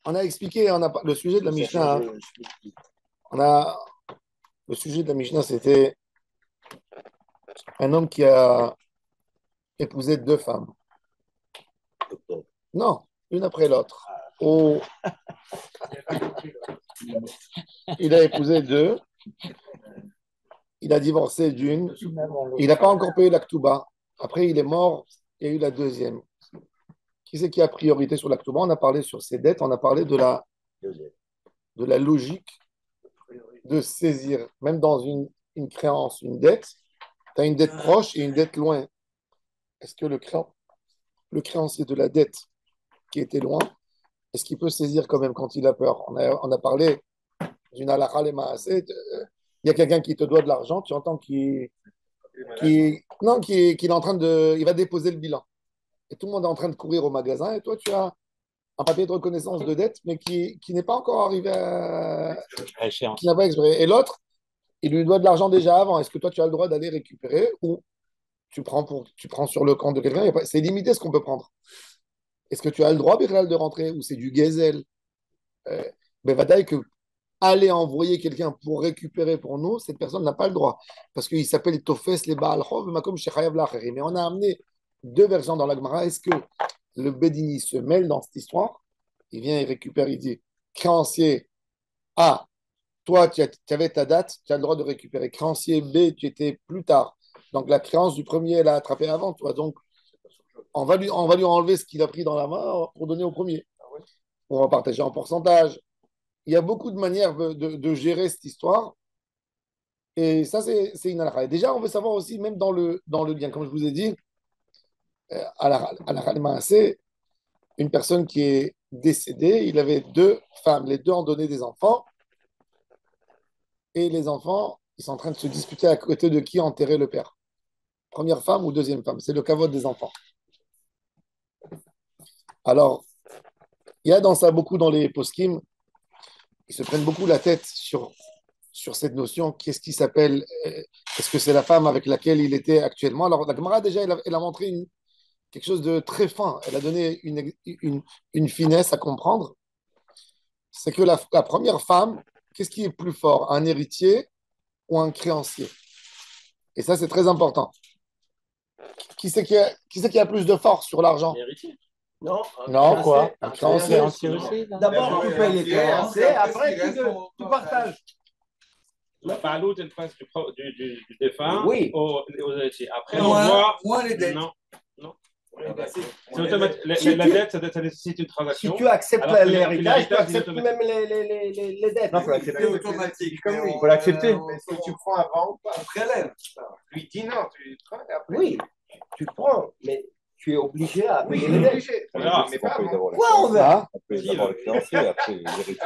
On a expliqué, le sujet de la Mishnah. On a, le sujet de la Mishnah, c'était un homme qui a épousé deux femmes. Non, une après l'autre. Ou il a épousé deux, il a divorcé d'une, il n'a pas encore payé la Ktouba. Après, il est mort, il y a eu la deuxième. Qui c'est qui a priorité sur la Ktouba? On a parlé sur ses dettes, on a parlé de la logique de saisir, même dans une créance, une dette, tu as une dette proche et une dette loin. Est-ce que le créancier de la dette qui était loin, est-ce qu'il peut saisir quand même quand il a peur? On a parlé d'une halakha les maaseh. Il y a quelqu'un qui te doit de l'argent, tu entends non, qu'il est en train de, il va déposer le bilan. Et tout le monde est en train de courir au magasin, et toi, tu as un papier de reconnaissance de dette, mais qui n'est pas encore arrivé qui n'a pas expiré. Et l'autre, il lui doit de l'argent déjà avant. Est-ce que toi, tu as le droit d'aller récupérer ou tu prends sur le compte de quelqu'un? C'est limité ce qu'on peut prendre. Est-ce que tu as le droit, Birlal, de rentrer ou c'est du gazelle? Ben, Vadaï que aller envoyer quelqu'un pour récupérer pour nous, cette personne n'a pas le droit. Parce qu'il s'appelle Tofes les Baal Chov, Makom Shechayav Lacheri. Mais on a amené deux versions dans la Gemara. Est-ce que le Bedini se mêle dans cette histoire? Il vient, il récupère, il dit créancier A, toi, tu avais ta date, tu as le droit de récupérer. Créancier B, tu étais plus tard. Donc la créance du premier, elle a attrapé avant toi. Donc on va lui enlever ce qu'il a pris dans la main pour donner au premier. On va partager en pourcentage. Il y a beaucoup de manières de gérer cette histoire. Et ça, c'est une halakha. Déjà, on veut savoir aussi, même dans le lien, comme je vous ai dit, halakha c'est une personne qui est décédée, il avait deux femmes, les deux ont donné des enfants, et les enfants, ils sont en train de se disputer à côté de qui enterrer le père. Première femme ou deuxième femme, c'est le kavod des enfants. Alors, il y a dans ça beaucoup dans les poskim, ils se prennent beaucoup la tête sur cette notion, qu'est-ce qui s'appelle, est-ce que c'est la femme avec laquelle il était actuellement? Alors, la Gemara, déjà, elle a montré quelque chose de très fin. Elle a donné une finesse à comprendre. C'est que la première femme, qu'est-ce qui est plus fort? Un héritier ou un créancier? Et ça, c'est très important. Qui c'est qui a plus de force sur l'argent? Héritier. Non, quoi? Un créancier. Aussi. D'abord, tu payes les créanciers, après, tu partages. La paloude est le prince du défunt aux héritiers. Après, on Moins voit. les dettes. Non. C'est automatique. La dette, ça nécessite une transaction. Si tu acceptes Alors que l'héritage, tu l'héritage, acceptes c'est même les dettes. Non, il faut l'accepter. C'est automatique. Il faut l'accepter. Mais si tu prends avant, On prélève. lui dis non, tu prends et après. Oui, tu prends, mais tu es obligé à payer les dettes. obligé. On verra. Mais pas avant. Quoi, on verra? Après, d'abord le financier, après les héritiers.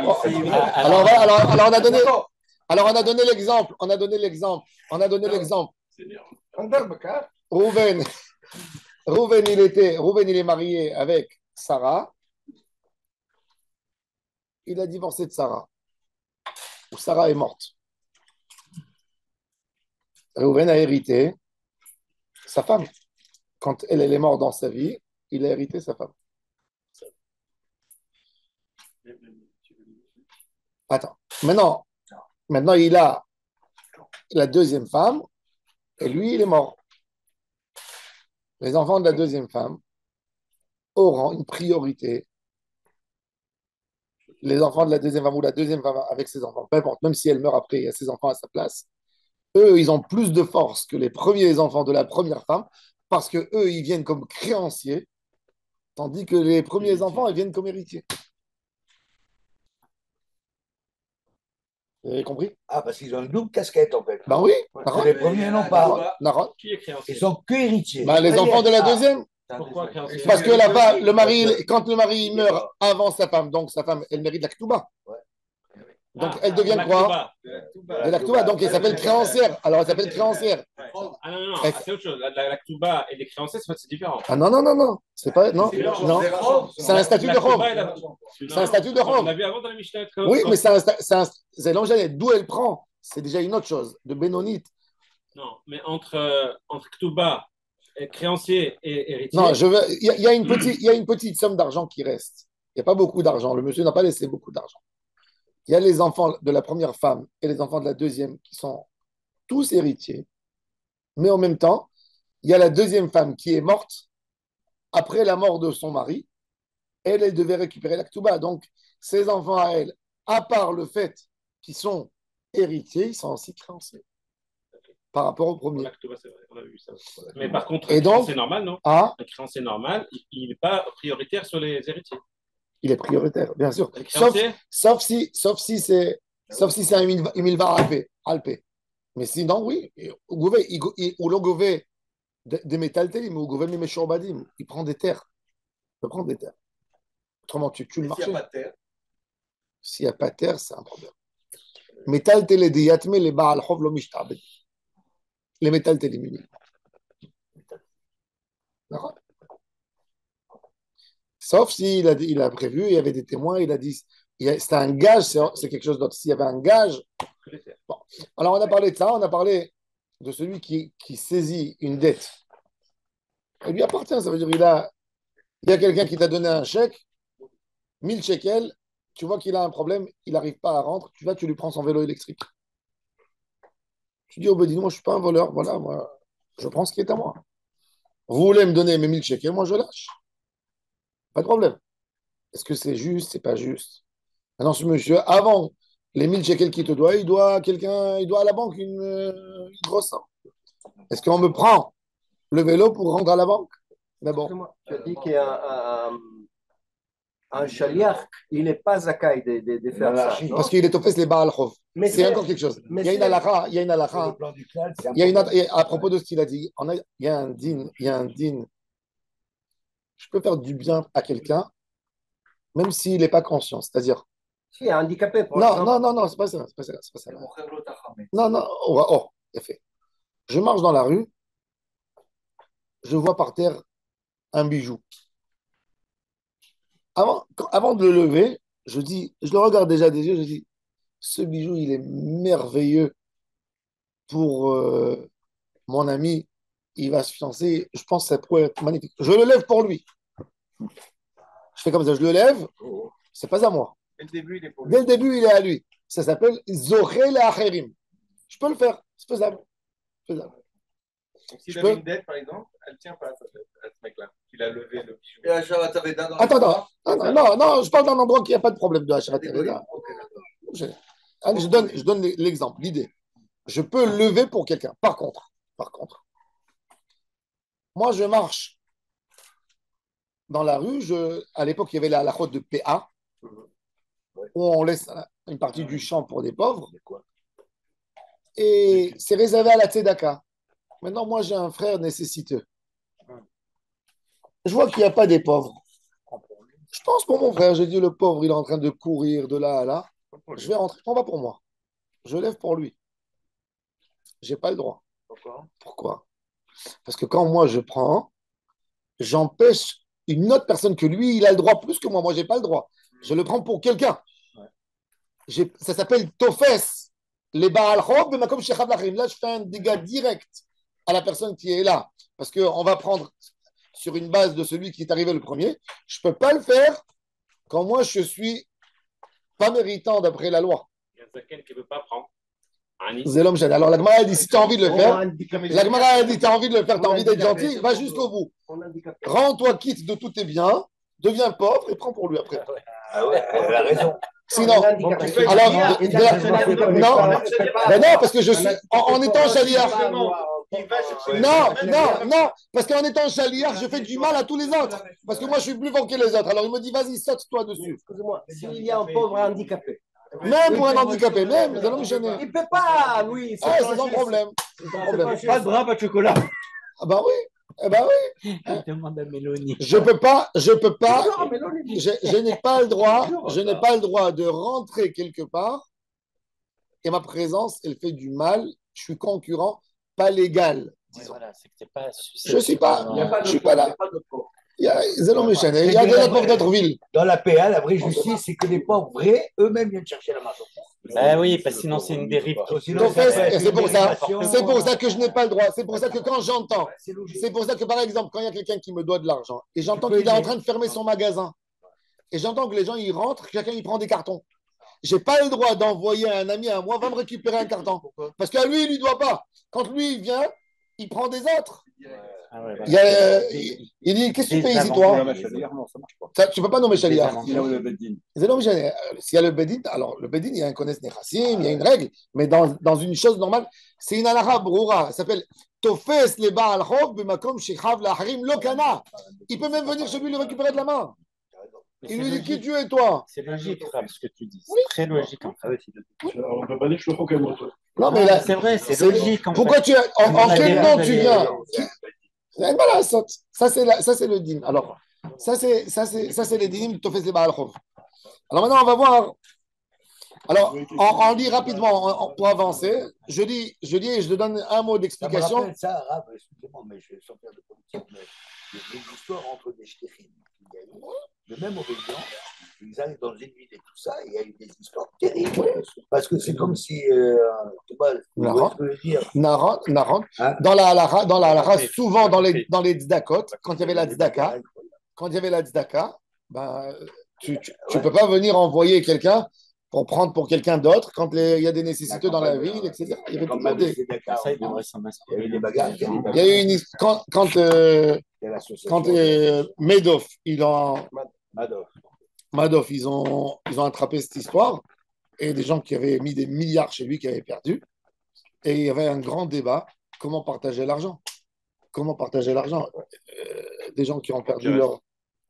Alors, on a donné l'exemple. On a donné l'exemple. Rouven, il est marié avec Sarah. Il a divorcé de Sarah. Ou Sarah est morte. Rouven a hérité sa femme. Quand elle est morte dans sa vie, il a hérité sa femme. Attends. Maintenant, il a la deuxième femme et lui, il est mort. Les enfants de la deuxième femme auront une priorité. Les enfants de la deuxième femme ou la deuxième femme avec ses enfants, peu importe, même si elle meurt après, il y a ses enfants à sa place. Eux, ils ont plus de force que les premiers enfants de la première femme parce que eux, ils viennent comme créanciers, tandis que les premiers enfants, ils viennent comme héritiers. Vous avez compris? Ah, parce qu'ils ont une double casquette, en fait. Ben oui. Les premiers n'ont pas. Naron. Qui est créancier? Ils sont que héritiers. Ben, les enfants de la deuxième. Pourquoi créancier? Parce que quand le mari meurt avant sa femme, donc sa femme, elle mérite la ktouba. Donc elle devient quoi? De la ktouba. Donc elle s'appelle créancière. Alors elle s'appelle créancière. Ah non, c'est autre chose. La ktouba et les créanciers, c'est différent. Ah non. C'est pas. Non. C'est un statut de Rome. C'est un statut de Rome. On l'a vu avant dans la Mishnah. Oui, mais c'est l'angélette. D'où elle prend. C'est déjà une autre chose. De Bénonite. Non, mais entre ktouba, créancier et héritier. Non, il y a une petite somme d'argent qui reste. Il n'y a pas beaucoup d'argent. Le monsieur n'a pas laissé beaucoup d'argent. Il y a les enfants de la première femme et les enfants de la deuxième qui sont tous héritiers. Mais en même temps, il y a la deuxième femme qui est morte après la mort de son mari. Elle devait récupérer la Ketouba. Donc, ses enfants à elle, à part le fait qu'ils sont héritiers, ils sont aussi créanciers par rapport au premier. On a vu ça. Mais par contre, et donc, c'est normal, non? Ah, le créancier normal, il n'est pas prioritaire sur les héritiers. il est prioritaire, bien sûr. Sauf si c'est un milvar alpé. Mais sinon, oui. Ou l'on gouvé des métaltelim, ou gouvé mes shorbadim. Il prend des terres. Il peut prendre des terres. Autrement, tu tues le marché. S'il n'y a pas de terre, c'est un problème. Métaltelim, les baal chov lo mishtabed. Les métaltelim. D'accord? Sauf s'il a prévu, il y avait des témoins, il a dit, c'était un gage, c'est quelque chose d'autre. S'il y avait un gage. Bon. Alors, on a parlé de ça, on a parlé de celui qui saisit une dette. Elle lui appartient, ça veut dire il y a quelqu'un qui t'a donné un chèque, 1000 shekels, tu vois qu'il a un problème, il n'arrive pas à rendre, tu lui prends son vélo électrique. Tu dis au Bedin, moi je ne suis pas un voleur, voilà, moi, je prends ce qui est à moi. Vous voulez me donner mes 1000 shekels, moi je lâche. Pas de problème. Est-ce que c'est juste, c'est pas juste? Maintenant, ce monsieur, avant les 1000 shekels qu'il te doit, il doit à la banque une grosse somme. Est-ce qu'on me prend le vélo pour rendre à la banque? Mais bon. Tu as dit qu'il y a un chaliach, il n'est pas zakai de faire ça. Parce qu'il est offert les Baal Chov. C'est encore quelque chose. Il y a une halakha. À propos de ce qu'il a dit, il y a un din. Je peux faire du bien à quelqu'un, même s'il n'est pas conscient. C'est-à-dire. Si, un handicapé. Non, c'est pas ça. Non, effet. Je marche dans la rue, je vois par terre un bijou. Avant de le lever, je le regarde déjà des yeux, je dis, ce bijou, il est merveilleux pour mon ami, il va se fiancer, je pense que ça pourrait être magnifique. Je le lève pour lui. Je fais comme ça, je le lève, c'est pas à moi. Dès le début, il est à lui. Ça s'appelle Zorel Acherim. Je peux le faire, c'est faisable. Donc, s'il avait une dette, par exemple, elle ne tient pas à ce mec-là. Il a levé le bijou. Attends. Non, je parle d'un endroit qui n'y a pas de problème de Hachat. Je donne l'exemple, l'idée. Je peux lever pour quelqu'un. Par contre, moi, je marche dans la rue. À l'époque, il y avait la halachot de PA, où on laisse une partie du champ pour des pauvres. Et c'est réservé à la tzedaka. Maintenant, moi, j'ai un frère nécessiteux. Je vois qu'il n'y a pas des pauvres. Je pense pour mon frère. J'ai dit, le pauvre, il est en train de courir de là à là. Je vais rentrer. Prends pas pour moi. Je lève pour lui. Je n'ai pas le droit. Pourquoi? Parce que quand moi, je prends, j'empêche une autre personne que lui, il a le droit plus que moi. Moi, je n'ai pas le droit. Je le prends pour quelqu'un. Ça s'appelle Tofes. Les Baal Chob, mais comme Sheikh Ablachim. Là, je fais un dégât direct à la personne qui est là. Parce qu'on va prendre sur une base de celui qui est arrivé le premier. Je ne peux pas le faire quand moi, je suis pas méritant d'après la loi. Il y a quelqu'un qui ne veut pas prendre. Alors, la Gemara a dit, si tu as envie de le faire, la Gemara a dit, tu as envie de le faire, tu as envie d'être gentil, va jusqu'au bout. Rends-toi quitte de tous tes biens, deviens pauvre et prends pour lui après. Ah ouais, elle a raison. Sinon, alors, non, parce que je suis, en étant chaliar, non, parce qu'en étant chaliar, je fais du mal à tous les autres, parce que moi, je suis plus fort que les autres. Alors, il me dit, vas-y, saute-toi dessus. Excusez-moi, s'il y a un pauvre handicapé, même pour un handicapé, même, nous allons me gêner. il ne peut pas, lui. C'est son problème. Pas de drap, pas de chocolat. Ah bah oui. Eh ben oui. Demande à Mélanie. Je n'ai pas le droit de rentrer quelque part et ma présence, elle fait du mal. Je suis concurrent, pas légal. Voilà, c'est que t'es pas. Je suis pas là. Il y a de la pauvre d'autres villes. Dans la PA, la vraie justice, c'est que les pauvres vrais, eux-mêmes viennent chercher la maison. Ben oui, parce que sinon c'est une dérive. C'est pour ça que je n'ai pas le droit. C'est pour ça que quand j'entends, c'est pour ça que par exemple, quand il y a quelqu'un qui me doit de l'argent et j'entends qu'il est en train de fermer son magasin, et j'entends que les gens, ils rentrent, chacun, il prend des cartons. Je n'ai pas le droit d'envoyer un ami à moi, va me récupérer un carton. Parce qu'à lui, il ne lui doit pas. Quand lui, il vient, il prend des autres. Ah ouais, Il dit, qu'est-ce que tu fais ici, toi? Tu ne peux pas nommer Shaliach. S'il y a le Bedin, alors le Bedin, il y a un Kones Nechassim, il y a une règle, mais dans une chose normale, c'est une halakha broura. Ça s'appelle Tofes le Baal Chov b'makom shechav laharim lo kana. Il peut même venir chez lui le récupérer de la main. Il lui dit, qui tu es, toi? C'est logique, Rab, ce que tu dis. C'est très logique, en fait. On ne peut pas dire que je le fais comme toi. Non, mais là, c'est vrai, c'est logique. Pourquoi tu en quel nom tu viens? Voilà, ça c'est le din. Alors, ça c'est les dinim de Tofes le Baal Chov. Alors maintenant, on va voir. Alors, on lit rapidement pour avancer. Je lis et je te donne un mot d'explication. Ça me rappelle ça, arabe, excusez-moi, mais je vais sans faire de politique, mais il y a une histoire entre des shtéchim. Il y a eu de même obédience, ils arrivent dans une ville et tout ça, et il y a eu des histoires terribles. Parce que c'est comme si, Naran, hein? Dans la halakha, souvent dans les tzedakot, quand il y avait la tzedaka, ben, tu ne peux pas venir envoyer quelqu'un pour prendre pour quelqu'un d'autre quand il y a des nécessités dans la ville, etc. Il y avait toujours des... Ça, il devrait s'en inspirer. Il y a eu des bagarres. Il y a eu une histoire... Quand Madoff, Madoff, ils ont attrapé cette histoire, et des gens qui avaient mis des milliards chez lui qui avaient perdu, et il y avait un grand débat, comment partager l'argent. Des gens qui ont perdu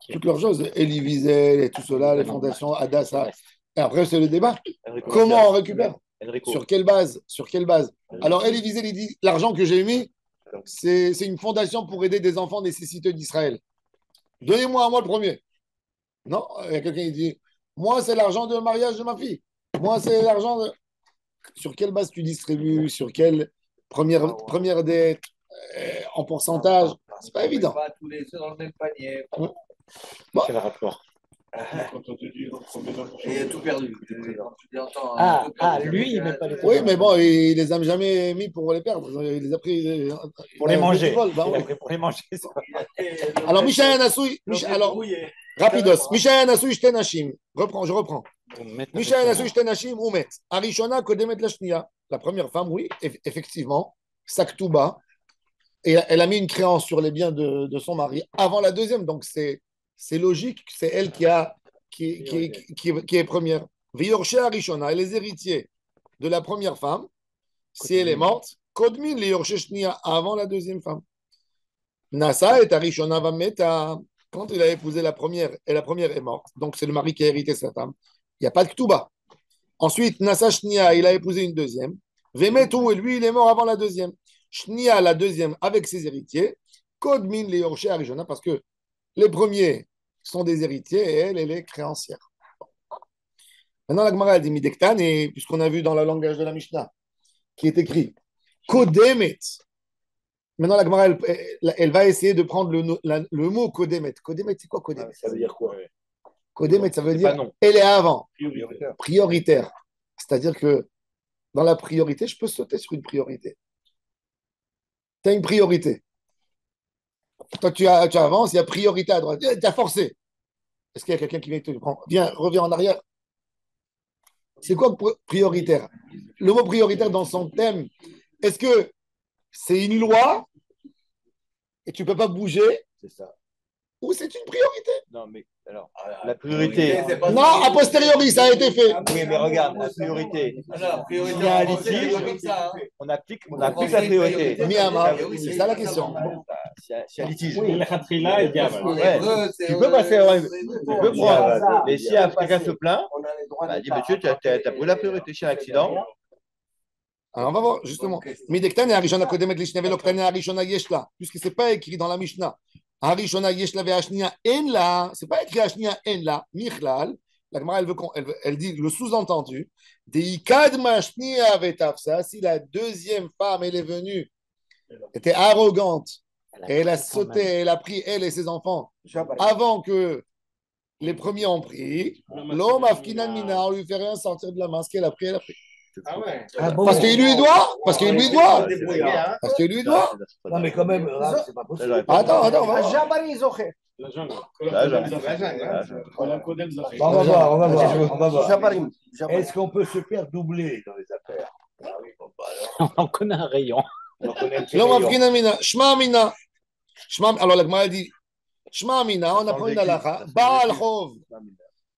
toutes leurs choses, Elie Wiesel et tout cela, les fondations, Hadassah. Et après, c'est le débat. Comment on récupère? Sur quelle base? Alors, Elie Wiesel, il dit, l'argent que j'ai mis, c'est une fondation pour aider des enfants nécessiteux d'Israël. Donnez-moi à moi le premier. Non, il y a quelqu'un qui dit, moi, c'est l'argent de mariage de ma fille. Moi, c'est l'argent de... Sur quelle base tu distribues? Sur quelle première dette? En pourcentage? C'est pas évident. Pas tous les œufs dans le même panier. Bon. Quel rapport? Et tout perdu. Lui, il met pas les Oui, mais bon, il les a jamais mis pour les perdre. Il les a pris pour les manger. Pour les manger. Alors, Michael Nassoui, rapidos. Michael Nassoui, Shtenashim. Je reprends. Michael Nassoui, Shtenashim, Oumet. Arishona, Kodemet Lashnia. La première femme, oui, effectivement, Saktouba. Et elle a mis une créance sur les biens de son mari avant la deuxième. Donc, c'est logique, c'est elle qui est première. Viyorshe Arishona, et les héritiers de la première femme, si elle est morte, Kodmin le Yorshe Shnia, avant la deuxième femme. Nasa et Arishona Vameta, quand il a épousé la première, et la première est morte, donc c'est le mari qui a hérité sa femme, il n'y a pas de Ktuba. Ensuite, Nasa Shnia, il a épousé une deuxième. Vemetu, et lui, il est mort avant la deuxième. Shnia, la deuxième, avec ses héritiers. Kodmin le Yorshe Arishona, parce que les premiers sont des héritiers et elle est créancière. Maintenant, la Gemara a dit Midektan, et puisqu'on a vu dans le langage de la Mishnah, qui est écrit Kodemet. Maintenant, la Gemara, elle va essayer de prendre le mot Kodemet. Kodemet, c'est quoi Kodemet? Ça veut dire quoi? Kodemet, ça veut dire elle est avant. Prioritaire. C'est-à-dire que dans la priorité, je peux sauter sur une priorité. Tu as une priorité. Toi, tu avances, il y a priorité à droite. Tu as forcé. Est-ce qu'il y a quelqu'un qui vient te prendre? Viens, reviens en arrière. C'est quoi prioritaire? Le mot prioritaire dans son thème, est-ce que c'est une loi et tu ne peux pas bouger? C'est ça. Ou c'est une priorité? Non, mais alors, la priorité. Non, a posteriori, ça a été fait. Oui, mais regarde, la priorité. Il y a un litige, on applique la priorité. Miyama, c'est ça la question. S'il y a un litige. Oui, la khatrila est bien. Tu peux passer, tu peux prendre. Mais si quelqu'un se plaint, bah, dit monsieur, tu as pris la priorité chez un accident. Alors on va voir justement. Midektan et Arishona Kodemet Lishnevel Oktane Arishona Yeshla. Puisque ce n'est pas écrit dans la Mishnah. Arishona Yeshla ve Ashnia Enla. Ce n'est pas écrit Ashnia Enla. Michlal. La Gemara, elle dit le sous-entendu. Deikad Mashnia Vetafsa. Si la deuxième femme, elle est venue, était arrogante, et elle a sauté, elle a pris elle et ses enfants avant que les premiers ont pris, l'homme Afkinan Mina, on lui fait rien sortir de la main. Ce qu'elle a pris, elle a pris. Ah ouais. Ah bon, Parce qu'il lui doit. Parce qu'il lui doit. Hein. Parce qu'il lui doit. Non, mais quand même, Rav, c'est pas possible. Attends, on va voir. Jabari Zoché. La jungle. La jungle. La jungle, hein. Kolam Kodem Zahir. On va voir, on va voir, on va voir. Jabarim. Est-ce qu'on peut se faire doubler dans les affaires? Ah oui, bon, bah alors, On connaît un rayon. on connaît le L'homme rayon. africain Amina. Shma Amina. Alors la Gemara dit Shma Amina, on apprend une halakha. Baal Chov.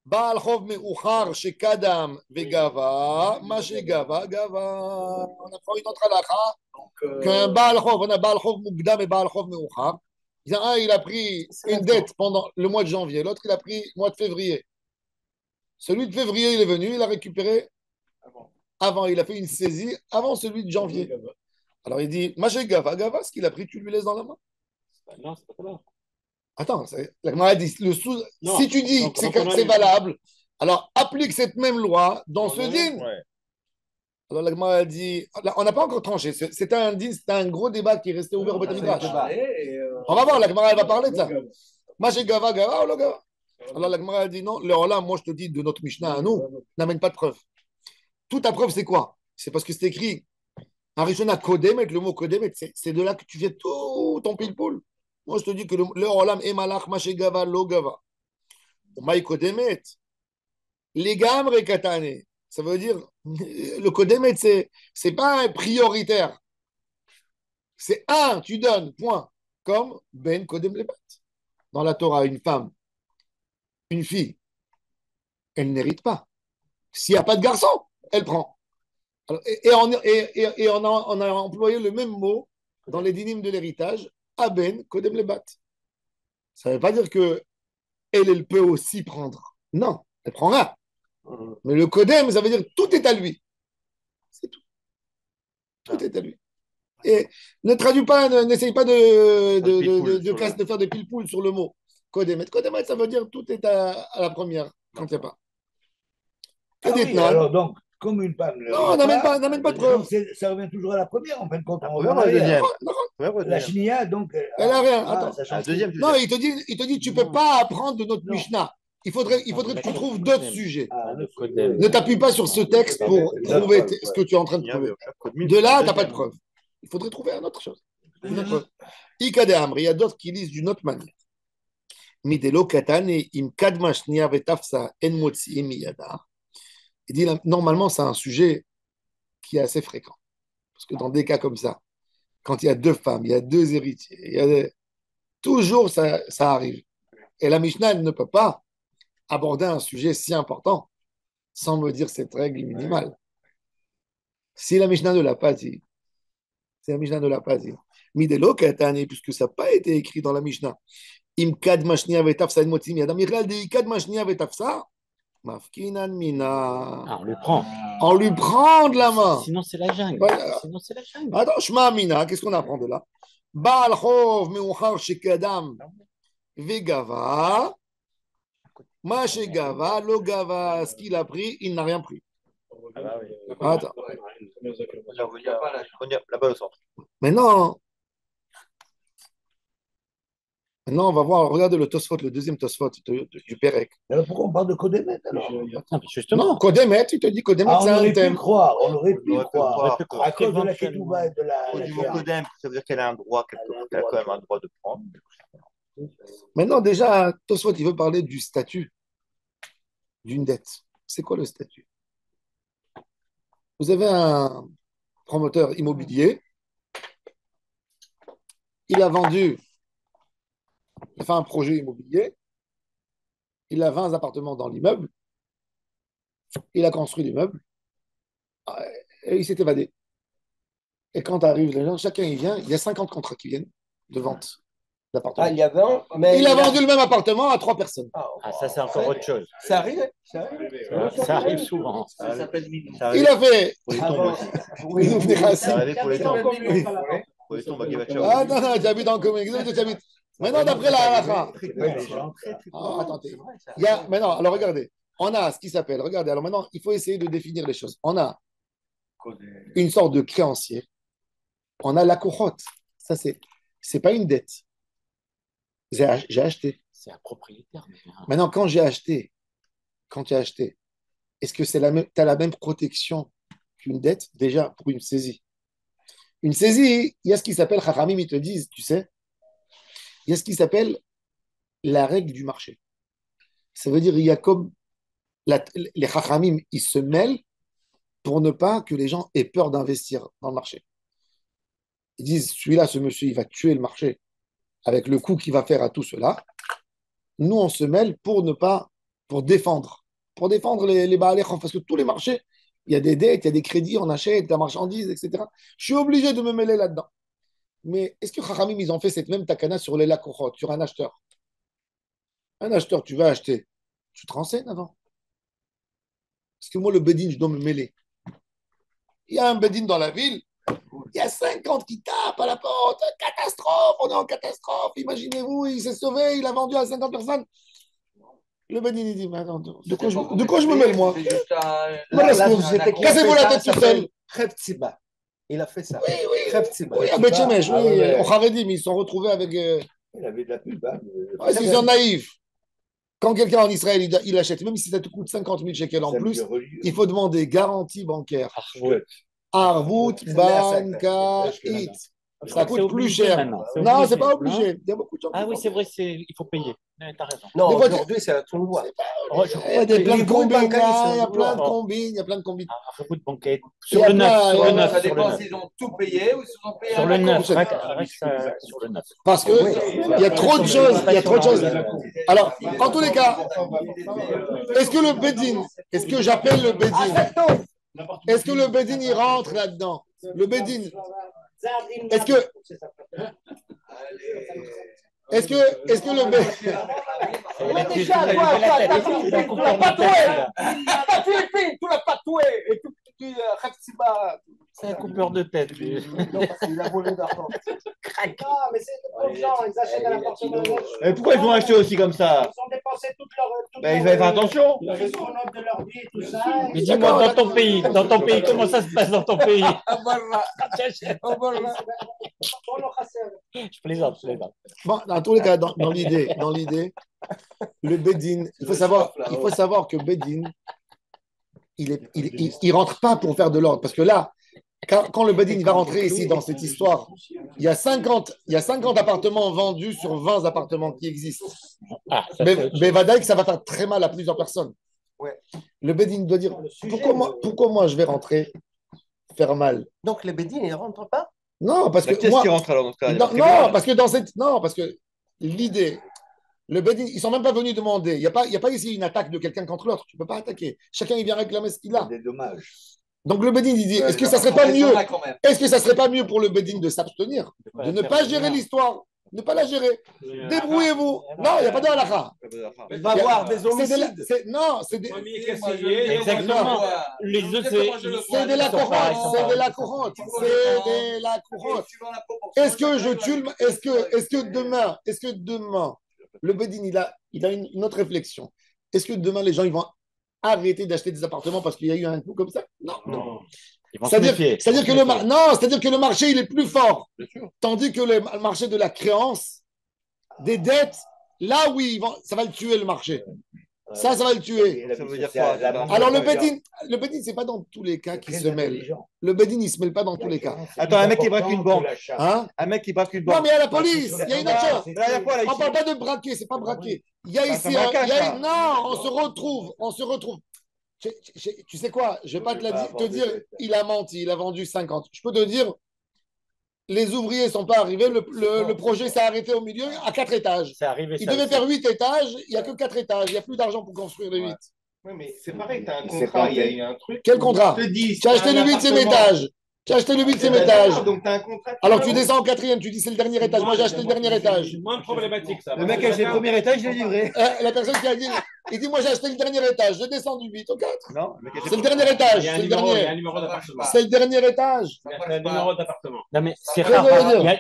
Baal Chov me'uchar shekadam vegava. Ma shegava gava. On apprend une autre halakha. Qu'un Baal Chov, on a Baal Chov mukdam et Baal Chov me'uchar. Un, il a pris une dette pendant le mois de janvier, l'autre, il a pris le mois de février. Celui de février, il est venu, il a récupéré avant, il a fait une saisie avant celui de janvier. Alors il dit, Maché Gava, Gava, ce qu'il a pris, tu lui laisses dans la main. Non, c'est pas ça. Attends, la Gemara dit, Non. si tu dis Donc, que c'est valable, alors applique cette même loi dans ce dîme. Ouais. Alors la Gemara dit, on n'a pas encore tranché, c'était un gros débat qui est resté ouvert au Beth Midrash. On va voir, la Gemara, elle va parler de ça. Maché Gava, Gava ou le Gava. Alors la Gemara dit non, le Olam, moi je te dis de notre Mishnah à nous, n'amène pas de preuve. Toute ta preuve, c'est quoi? C'est parce que c'est écrit en Rishona Kodemet, le mot Kodemet, c'est de là que tu fais tout ton pile-poule. Moi je te dis que le Olam est malach, Maché Gava, lo Gava. Maï Kodemet, les gamres katane. Ça veut dire, le Kodemet, c'est pas un prioritaire. C'est un, tu donnes, point. Comme Ben Kodem Lebat. Dans la Torah, une femme, une fille, elle n'hérite pas. S'il n'y a pas de garçon, elle prend. Alors, on a employé le même mot dans les dynimes de l'héritage, Aben Kodem Lebat. Ça ne veut pas dire que elle peut aussi prendre. Non, elle prend rien. Mais le Kodem, ça veut dire tout est à lui. C'est tout. Tout est à lui. Et ne traduis pas, n'essaye pas de faire des pile-poules sur le mot. Kodemet. Kodemet, ça veut dire tout est à la première, quand il n'y a pas. Ah oui, alors donc, comme une femme. Non, n'amène pas de preuve. Ça revient toujours à la première, en fin de compte. La première ou la deuxième? La chnia, donc. Elle n'a rien. Ah, Attends. ça change. La deuxième, Non, il te dit, tu ne peux pas apprendre de notre Mishnah. Il faudrait que tu trouves d'autres sujets. Ah, Ne t'appuie pas sur ce texte pour trouver ce que tu es en train de trouver. De là, tu n'as pas de preuve. Il faudrait trouver une autre chose. Une autre preuve. Ikade Amri, il y a d'autres qui lisent d'une autre manière. Midelo katane im kadma shnia vetafsa en motzi miyada. Il dit normalement c'est un sujet qui est assez fréquent parce que dans des cas comme ça, quand il y a deux femmes, il y a deux héritiers, toujours ça arrive. Et la Mishnah elle ne peut pas aborder un sujet si important sans me dire cette règle minimale. Si la Mishnah ne l'a pas dit, c'est la Mishnah ne l'a pas dit. Midelo katane puisque ça n'a pas été écrit dans la Mishnah. Im kadma shnia vetafsa en motzi miyada. Michal de kadma shnia vetafsa. Mafkinan mina. Ah, on lui prend. On lui prend de la main. Sinon, c'est la jungle. Voilà. Sinon, c'est la jungle. Attends, Shma mina, qu'est-ce qu'on apprend de là? Baal chov meuchar shekadam vegava. Ma shegava, lo gava. Ce qu'il a pris, il n'a rien pris. Attends. Là-bas au centre. Maintenant, on va voir, regardez le Tosfot, le deuxième Tosfot du Pérec. Alors pourquoi on parle de Kodemet alors? Justement. Non, Kodemet, il te dit Kodemet, Ah, c'est on un aurait pu thème. le croire, on aurait pu le croire. croire. On À cause de la ketouba et de Au la niveau guerre. Kodem, ça veut dire qu'elle a un droit, qu'elle a quand même un droit de prendre. Maintenant, déjà, Tosfot, il veut parler du statut d'une dette. C'est quoi le statut? Vous avez un promoteur immobilier, il a vendu, il a fait un projet immobilier, il a 20 appartements dans l'immeuble, il a construit l'immeuble, et il s'est évadé. Et quand arrivent les gens, chacun il vient, il y a 50 contrats qui viennent de vente d'appartements. Ah, il y avait un, mais Il a vendu le même appartement à 3 personnes. Ah, ça, c'est encore autre chose. Ça arrive. Ça arrive souvent. Ça s'appelle Il a fait. pour les tombes aussi. Il nous venait Ça arrive pour les tombes. Pour les tombes à Givachao. Ah non, tu habites en commun. Tu habites. Maintenant, d'après la halakha. Attendez. Maintenant, alors regardez. On a ce qui s'appelle. Regardez, alors maintenant, il faut essayer de définir les choses. On a une sorte de créancier. On a la courrotte. Ça, c'est pas une dette. J'ai acheté. C'est un propriétaire. Maintenant, quand tu as acheté, est-ce que tu as la même protection qu'une dette, déjà pour une saisie. Une saisie, il y a ce qui s'appelle, Chachamim, ils te disent, tu sais, il y a ce qui s'appelle la règle du marché. Ça veut dire, il y a comme les Chachamim, ils se mêlent pour ne pas que les gens aient peur d'investir dans le marché. Ils disent, celui-là, ce monsieur, il va tuer le marché avec le coût qu'il va faire à tout cela. Nous, on se mêle pour ne pas, pour défendre les Baalei Chof, parce que tous les marchés, il y a des dettes, il y a des crédits, on achète de la marchandise, etc. Je suis obligé de me mêler là-dedans. Mais est-ce que Chachamim, ils ont fait cette même takana sur les lakochot, sur un acheteur? Un acheteur, tu vas acheter, tu te renseignes avant. Parce que moi, le bedin, je dois me mêler. Il y a un bedin dans la ville, il y a 50 qui tapent à la porte. Catastrophe, on est en catastrophe. Imaginez-vous, il s'est sauvé, il a vendu à 50 personnes. Le bedin, il dit, mais attends, de quoi je me mêle, moi? Cassez-vous la tête tout seul. Il a fait ça. Oui, à Bet Shemesh, au Haredim, ils se sont retrouvés avec. Il avait de la pub. Ils sont naïfs. Quand quelqu'un en Israël, il achète, même si ça te coûte 50 000 shekels en plus, il faut demander garantie bancaire. Arvout, banca, it. Ça coûte plus cher. Non, c'est pas obligé. Il y a beaucoup de gens. Ah oui, c'est vrai, il faut payer. Tu as raison. Non, aujourd'hui, c'est un tout nouveau. Il y a plein de combines, il y a plein de combines, il y a plein de combines. Arvout, banquette. Sur le neuf. Ça dépend s'ils ont tout payé ou s'ils ont payé sur le neuf. Sur le neuf. Parce qu'il y a trop de choses. Il y a trop de choses. Alors, en tous les cas, est-ce que le Bedin, est-ce que j'appelle le Bedin? Est-ce que le Bedin, il rentre là-dedans? Le Bedin. Est-ce que le Bedin. Tu l'as pas tué. Et tu c'est un coupeur de tête. Il a volé d'argent. Ah, mais c'est pour les gens, ils achètent un appartement. Et pourquoi ils ont acheté aussi comme ça? Ils ont dépensé toute leur. Ben, ils avaient fait attention. Le chronomètre de leur vie et tout ça. Mais dis-moi, dans ton pays, comment ça se passe dans ton pays? Je plaisante. Bon, dans tous les cas, dans l'idée, le Bedin, il faut savoir que Bedin, il rentre pas pour faire de l'ordre. Parce que là, quand le Bedin va rentrer ici dans cette histoire, il y a 50 appartements vendus sur 20 appartements qui existent. Mais Vadaï, ça va faire très mal à plusieurs personnes. Ouais. Le Bedin doit dire, pourquoi moi je vais rentrer faire mal? Donc les Bedin, ils ne rentrent pas? Non, parce que qu'est-ce qui rentre alors dans ce cas? Parce que l'idée, le Bedin, ils sont même pas venus demander. Il y a pas ici une attaque de quelqu'un contre l'autre. Tu peux pas attaquer. Chacun il vient réclamer ce qu'il a. Des dommages. Donc le Bedin, il dit, est-ce que ça serait pas mieux? Est-ce que ça serait pas mieux pour le Bedin de s'abstenir, de ne pas gérer l'histoire, ne pas la gérer? Débrouillez-vous. Non, il n'y a pas de halakha. Il va y avoir des homicides. Non, c'est des. Exactement. Les autres, c'est de la couronne. C'est de la couronne. C'est de la couronne. Est-ce que je tue est-ce que demain, le Bedin, il a une autre réflexion. Est-ce que demain, les gens ils vont arrêter d'acheter des appartements parce qu'il y a eu un coup comme ça? Non. C'est-à-dire que le marché, il est plus fort. Tandis que le marché de la créance, des dettes, là, oui, ça va le tuer, le marché. Ça va le tuer. Ça veut dire quoi? Alors, le Bedin, ce n'est pas dans tous les cas qu'il se mêle. Le Bedin, il ne se mêle pas dans tous les cas. Attends, un mec qui braque une banque. Hein? Un mec qui braque une banque. Non, mais il y a la police. Il y a une autre chose. On ne parle pas de braquer, c'est pas braquer. Il y a ici. Non, on se retrouve. Tu sais quoi? Je ne vais pas te dire, il a menti, il a vendu 50. Je peux te dire, les ouvriers ne sont pas arrivés, le projet s'est arrêté au milieu à 4 étages. Il devait faire 8 étages, il n'y a que 4 étages. Il n'y a plus d'argent pour construire les 8. Oui, mais c'est pareil, tu as un contrat, il y a un truc. Quel contrat? Tu as acheté le 8e étage. Tu as acheté le 8e étage. Donc, tu as un contrat. Alors, tu descends au 4e, tu dis c'est le dernier étage. Moi, j'ai acheté le dernier étage. C'est moins problématique, ça. Le mec a acheté le premier étage, je l'ai livré. La personne qui a dit, il dit moi, j'ai acheté le dernier étage. Je descends du 8 au 4. Non, c'est le dernier étage. Il y a un numéro d'appartement. C'est le dernier étage. Il y a un numéro d'appartement. Non, mais c'est rare.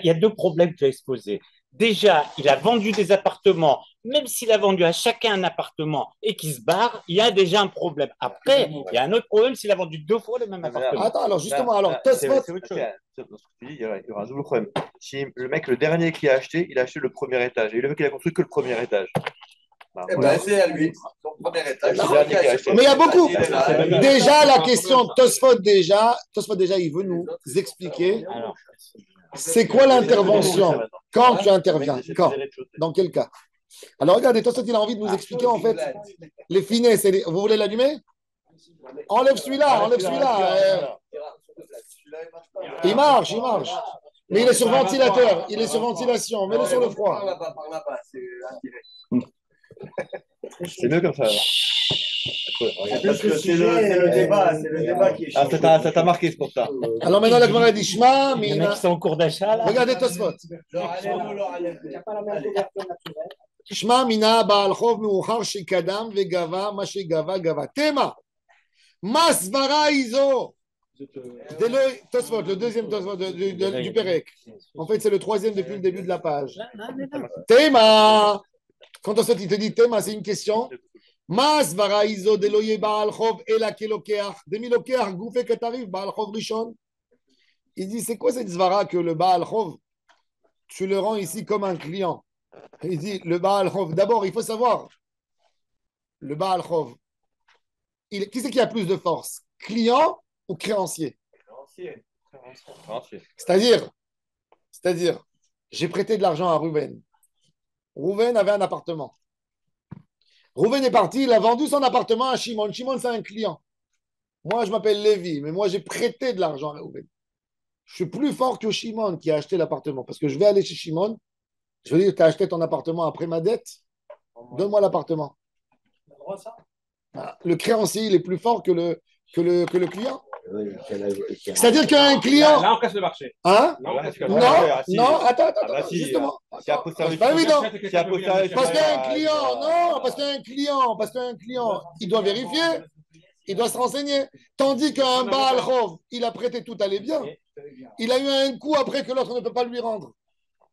Il y a deux problèmes que tu as exposés. Déjà, il a vendu des appartements, même s'il a vendu à chacun un appartement et qu'il se barre, il y a déjà un problème. Après, il y a un autre problème s'il a vendu 2 fois le même appartement. Attends, alors justement, c'est autre chose. Dans ce que tu dis, il y aura un double problème. Si le mec, le dernier qui a acheté, il a acheté le premier étage. Et le mec, il a construit que le premier étage. Eh ben, c'est à lui. Son premier étage. Mais il y a beaucoup. Déjà, la question, Tosfot déjà, il veut nous expliquer c'est quoi l'intervention. Quand tu interviens. Quand. Dans quel cas. Alors regardez, Tosfot, il a envie de nous expliquer en fait les finesses. Vous voulez l'allumer? Enlève celui-là, enlève celui-là. Il marche. Mais il est sur ventilateur, il est sur ventilation. Mets-le sur le froid. C'est mieux comme ça. Parce que c'est le débat qui est chaud. Ah, ça t'a marqué, c'est pour ça. Alors maintenant, la Gemara dit Shema, Il y en a qui sont en cours d'achat là. regardez Tosfot. Shema mina baal chov meuchar shekadam vegava ma shegava gava. Tema. Masvara izo. Tosfot, le deuxième Tosfot du Pérec. En fait, c'est le troisième depuis le début de la page. Tema. Quand Tosfot il te dit Tema, c'est une question. Masvara izo deloye baal chov ela kelokeach. Demi lokeach goufe ketarif baal chov rishon. Il dit c'est quoi cette zvara que le baal chov tu le rends ici comme un client. Il dit le baal chov. D'abord, il faut savoir le baal chov. Qui c'est qui a plus de force, client ou créancier? C'est-à-dire, j'ai prêté de l'argent à Rouven. Rouven avait un appartement. Rouven est parti, il a vendu son appartement à Shimon. Shimon, c'est un client. Moi, je m'appelle Lévi, mais moi, j'ai prêté de l'argent à Rouven. Je suis plus fort que Shimon qui a acheté l'appartement. Parce que je vais aller chez Shimon, je vais dire, tu as acheté ton appartement après ma dette, donne-moi l'appartement. Le créancier, il est plus fort que le client. C'est-à-dire qu'un client. Là, on casse le marché. Hein? Non, attends, justement. C'est pas évident. Parce qu'un client, il doit vérifier, il doit se renseigner. Tandis qu'un Baal Chov, il a prêté, tout allait bien. Il a eu un coup après que l'autre ne peut pas lui rendre.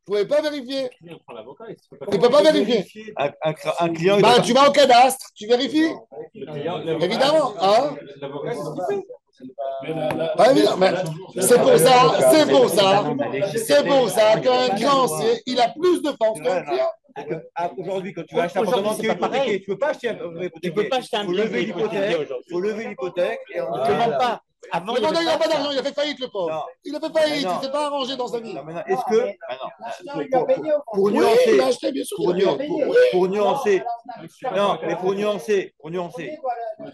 Vous ne pouvez pas vérifier. Il ne peut pas vérifier. Un client. Tu vas au cadastre, tu vérifies. Évidemment. Hein? C'est pour ça qu'un créancier, il a plus de force qu'un client. Aujourd'hui, quand tu vas acheter un appartement, c'est pas pareil. Tu ne peux pas acheter un hypothèque. Il faut lever l'hypothèque et on ne demande pas. Avant, il n'a pas d'argent, il a fait faillite, le pauvre. Il a fait faillite, il ne s'est pas arrangé dans sa vie. Est-ce que, pour nuancer,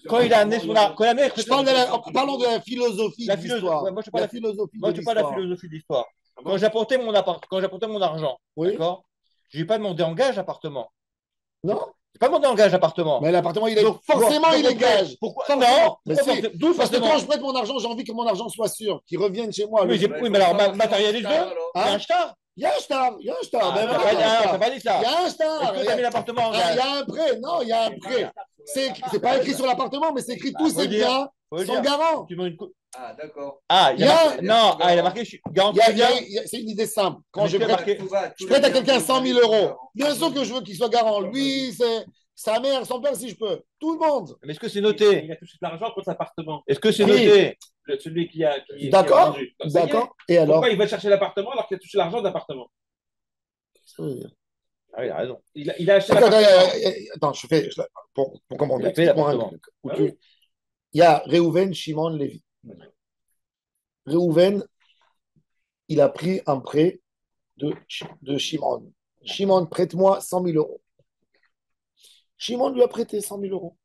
quand il a amené son argent, parlons de la philosophie de l'histoire. Moi, je parle de la philosophie de l'histoire. Quand j'apportais mon argent, d'accord, je lui ai pas demandé en gage l'appartement. Non. Je n'ai pas demandé en gage l'appartement. Mais l'appartement, il est forcément il est gage. Pourquoi non? Parce que quand je prête mon argent, j'ai envie que mon argent soit sûr, qu'il revienne chez moi. Oui, mais alors matérialise-le. Il y a un shtar. Il y a un shtar. Il y a un shtar. Est-ce que tu as mis l'appartement en gage? Il y a un prêt. Non, il y a un prêt. C'est pas écrit sur l'appartement, mais c'est écrit tous ces biens sont garants. Ah, d'accord. Il a marqué garantie. C'est une idée simple. Quand je prête à quelqu'un 100 000 euros, bien sûr que je veux qu'il soit garant. Lui, c'est sa mère, son père, si je peux. Tout le monde. Mais est-ce que c'est noté? Il a touché de l'argent contre cet appartement. Est-ce que c'est noté? Celui qui a D'accord. Et alors? Pourquoi il va chercher l'appartement alors qu'il a touché l'argent de l'appartement? Ah, il a raison. Il a acheté l'appartement. Attends, je fais pour comprendre. Il y a Réhouven, Shimon, Lévi. Réhouven, il a pris un prêt de Shimon. Shimon, prête-moi 100 000 euros. Shimon lui a prêté 100 000 euros.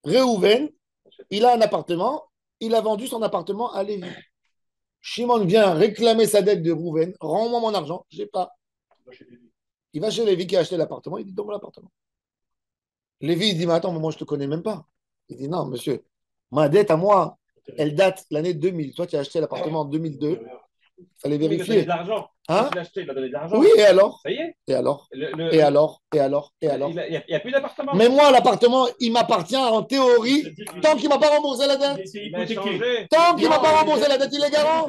Réhouven, il a un appartement, il a vendu son appartement à Lévi. Shimon vient réclamer sa dette de Réhouven. Rends-moi mon argent, je n'ai pas. Il va chez Lévi qui a acheté l'appartement, il dit donne-moi l'appartement. Lévi, il dit mais attends, moi je ne te connais même pas. Il dit non, monsieur, ma dette à moi, elle date l'année 2000. Toi, tu as acheté l'appartement en 2002. Il fallait vérifier. Il a donné de l'argent. Hein? Il a donné de l'argent. Oui, et alors? Ça y est. Et alors? Il n'y a plus d'appartement. Mais moi, l'appartement, il m'appartient en théorie tant qu'il ne m'a pas remboursé la dette. Tant qu'il ne m'a pas remboursé la dette, il est garant.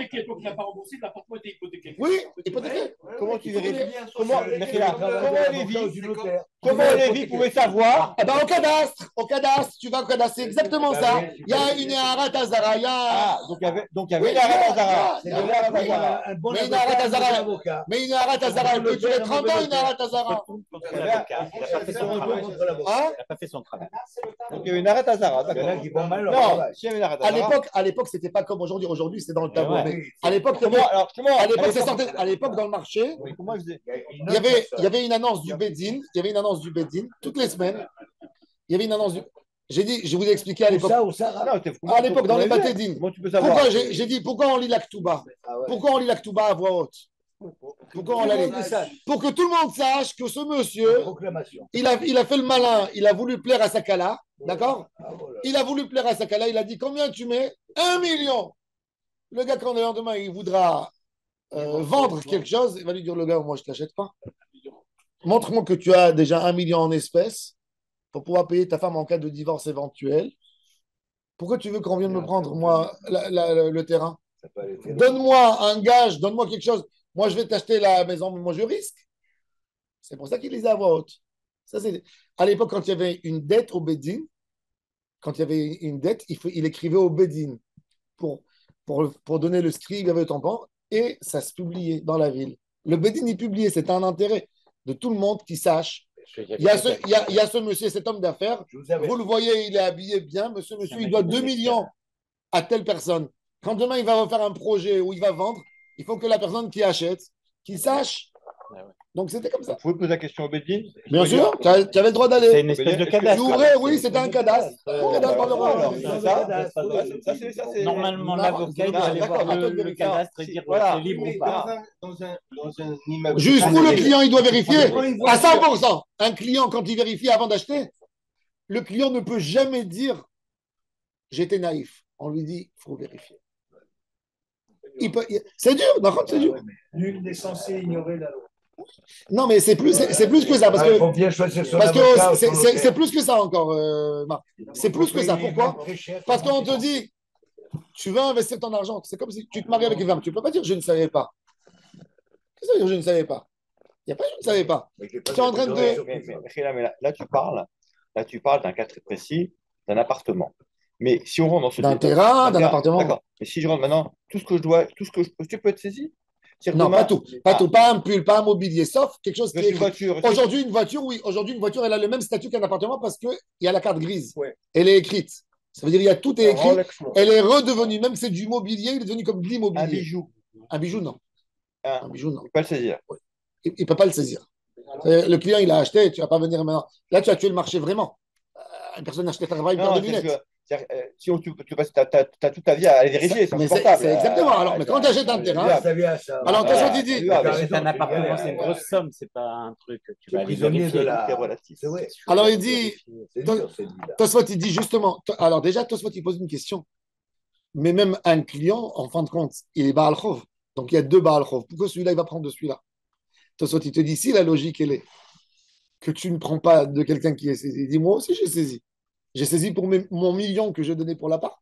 Oui, hypothéqué. Comment tu vérifies? Comment Lévi pouvait savoir? Au cadastre, tu vas au cadastre, c'est exactement ça. Il y a une Harat Azara. Donc il y avait une Harat Azara. Mais une Harat Azara, l'avocat. Mais une Harat Hazara, elle peut durer 30 ans, une Harat Hazara. Il n'a pas fait son travail. Hein? Il n'a pas fait son travail. Donc il y a une arrête à Zara. Il y en a qui vont mal. Non, Si il y avait une arrête à Zara. à l'époque, c'était pas comme aujourd'hui. Aujourd'hui, c'est dans le tableau. Ouais. Mais à l'époque, à l'époque, dans le marché, Comment je dis il y avait une annonce du Bedin. Il y avait une annonce du Bedin toutes les semaines. Il y avait une annonce du. J'ai dit, je vous ai expliqué à l'époque. À l'époque, dans les Batédines. Comment tu peux savoir? Pourquoi j'ai dit pourquoi on lit la Ketouba? Pourquoi on lit la Ketouba à voix haute? Pourquoi on la lit? Pour que tout le monde sache que ce monsieur, il a fait le malin, il a voulu plaire à Sakala, d'accord? Il a voulu plaire à Sakala, il a dit combien tu mets? 1 million. Le gars, quand le lendemain, il voudra vendre quelque chose, il va lui dire le gars, moi je ne t'achète pas. Montre-moi que tu as déjà 1 million en espèces pour pouvoir payer ta femme en cas de divorce éventuel. Pourquoi tu veux qu'on vienne me prendre, moi, le terrain? Donne-moi un gage, donne-moi quelque chose. Moi, je vais t'acheter la maison, mais moi, je risque. C'est pour ça qu'il les a à voix haute. Ça, c'est... À l'époque, quand il y avait une dette au Bedin, il écrivait au Bedin pour donner le scribe, il y avait le tampon, et ça se publiait dans la ville. Le Bedin, il publiait, c'était un intérêt de tout le monde qui sache. Il y a ce monsieur, cet homme d'affaires, vous le voyez, il est habillé bien, monsieur, il doit 2 millions à telle personne. Quand demain, il va refaire un projet où il va vendre, il faut que la personne qui achète, qu'il sache. Donc, c'était comme ça. Vous pouvez poser la question au Bedin? Bien sûr, tu avais le droit d'aller. C'est une espèce de cadastre. Oui, c'était un cadastre. Normalement, l'avocat, il doit aller voir le cadastre et dire c'est libre ou pas. Jusqu'où le client, il doit vérifier à 100%. Un client, quand il vérifie avant d'acheter, le client ne peut jamais dire j'étais naïf. On lui dit il faut vérifier. C'est dur, d'accord, c'est dur. Nul n'est censé ignorer la loi. Non, mais c'est plus que ça. Parce que c'est plus que ça encore, Marc. C'est plus que ça. Pourquoi? Parce qu'on te dit, tu veux investir ton argent. C'est comme si tu te maries avec une femme. Tu ne peux pas dire je ne savais pas. Qu'est-ce que ça veut dire je ne savais pas? Il n'y a pas je ne savais pas. Tu es en train de. Mais là, tu parles d'un cas très précis, d'un appartement. Mais si on rentre dans ce d'un terrain, d'un appartement. D'accord. Mais si je rentre maintenant, tout ce que je peux, tu peux être saisi? Non, pas tout. Pas un pull, pas un mobilier, sauf quelque chose qui est. Voiture. Aujourd'hui, une voiture, oui. Aujourd'hui, une voiture, elle a le même statut qu'un appartement parce qu'il y a la carte grise. Ouais. Elle est écrite. Ça veut dire qu'il y a tout est écrit. Elle est redevenue, même si c'est du mobilier, il est devenu comme de l'immobilier. Un bijou. Un bijou, non. Un bijou, non. Il ne peut pas le saisir. Il ne peut pas le saisir. Le client, il a acheté, tu ne vas pas venir maintenant. Là, tu as tué le marché vraiment. Une personne a acheté ta paire de lunettes. Si tu passes toute ta vie à aller vérifier, c'est insupportable. C'est exactement. Alors, mais quand tu achètes un terrain, alors qu'est-ce que tu dis? C'est un appartement, c'est une grosse somme, c'est pas un truc que tu vas aller vérifier. Alors il dit, Tosfot, il dit justement, alors déjà, Tosfot, il pose une question. Mais même un client, en fin de compte, il est Baal Chov. Donc il y a 2 Baal Chov. Pourquoi celui-là, il va prendre de celui-là? Tosfot, il te dit, si la logique, elle est que tu ne prends pas de quelqu'un qui est saisi, il dit, moi aussi, j'ai saisi. J'ai saisi pour mon million que j'ai donné pour l'appart.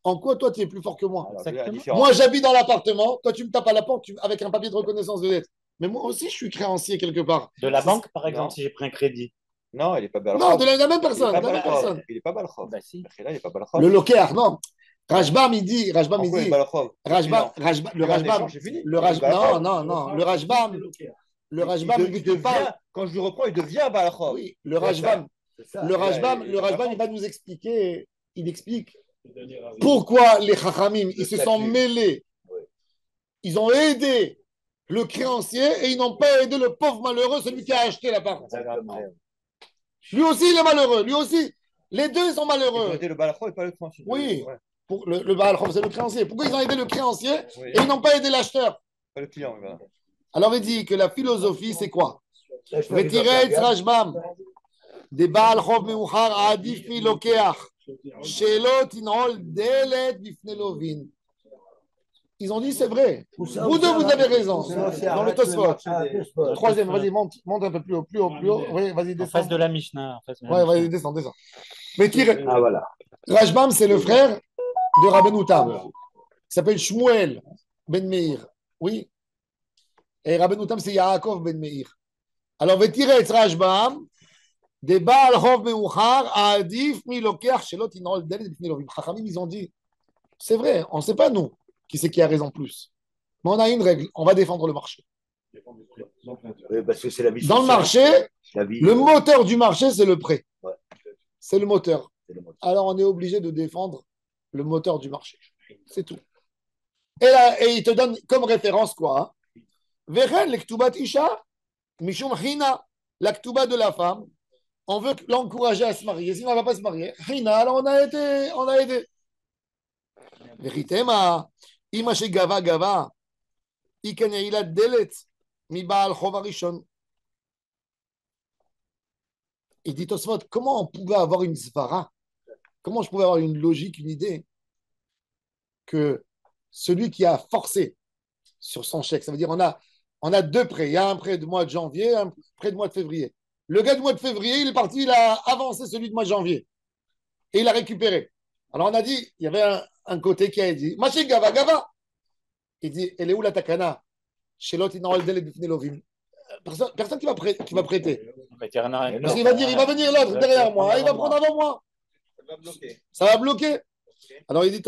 En quoi, toi, tu es plus fort que moi? Moi, j'habite dans l'appartement. Toi, tu me tapes à la porte avec un papier de reconnaissance de dette. Mais moi aussi, je suis créancier quelque part. De la banque, par exemple, si j'ai pris un crédit. Non, il n'est pas balchov. Non, de la même personne. Il n'est pas balchov. Bah, si. Là, il n'est pas balchov. Le locaire, non. Rajbam, il dit. Le Rajbam. Le Rajbam, il te parle. Quand je lui reprends, il devient balchov. Oui, le Rajbam, il va nous expliquer. Il explique pourquoi les Chachamim, ils se sont mêlés. Ils ont aidé le créancier et ils n'ont pas aidé le pauvre malheureux, celui qui a acheté l'appart. Lui aussi, il est malheureux. Lui aussi. Les deux, ils sont malheureux. Ils ont aidé le balchov et pas le créancier. Oui. Le balchov, c'est le créancier. Pourquoi ils ont aidé le créancier et ils n'ont pas aidé l'acheteur? Pas le client. Alors, il dit que la philosophie, c'est quoi? Retirer Rajbam. Des Baal Chov Meuchar Adif mi Lokeach. Shelo Tinol Delet Bifne Lovin. Ils ont dit c'est vrai. Vous deux, vous avez raison. Dans le Tosfot. Troisième, vas-y, monte un peu plus haut. Oui, vas-y, descends. En face de la Mishnah. Ouais, vas-y, descends. Mais tire. Ah, voilà. Rajbam, c'est le frère de Rabbeinu Tam. Il s'appelle Shmuel Ben Meir. Oui. Et Rabbeinu Tam, c'est Yaakov Ben Meir. Alors, Vetiret Rajbam. Des Baal Chov Meuchar Adif mi Lokeach Shelo Tinol Delet Bifne Lovin. Chachamim, ils ont dit c'est vrai, on ne sait pas nous qui c'est qui a raison plus. Mais on a une règle, on va défendre le marché. Oui, parce que c'est la vie Dans le marché, le moteur du marché, c'est le prêt. Ouais. C'est le moteur. Alors, on est obligé de défendre le moteur du marché. C'est tout. Et là, et il te donne comme référence quoi? Vechen, l'ektubat isha, mishum hina, la ktuba de la femme. On veut l'encourager à se marier. Sinon, elle ne va pas se marier. Hina, alors on a aidé. Vérité, ma, ima she gava gava, iken ilat delet, mi baal chova rishon. Il dit Tosfot, comment on pouvait avoir une svara? Comment je pouvais avoir une logique, une idée que celui qui a forcé sur son chèque, ça veut dire on a deux prêts. Il y a un prêt du mois de janvier, un prêt du mois de février. Le gars du mois de février, il est parti, il a avancé celui du mois de janvier. Et il a récupéré. Alors on a dit, il y avait un côté qui a dit, Maché gava gava. Il dit, elle est où la takana? Shelot inawal delet bifnei lovim. Personne qui va prêter. Parce qu'il va dire, il va venir l'autre derrière moi, il va prendre avant moi. Ça va bloquer. Alors il dit,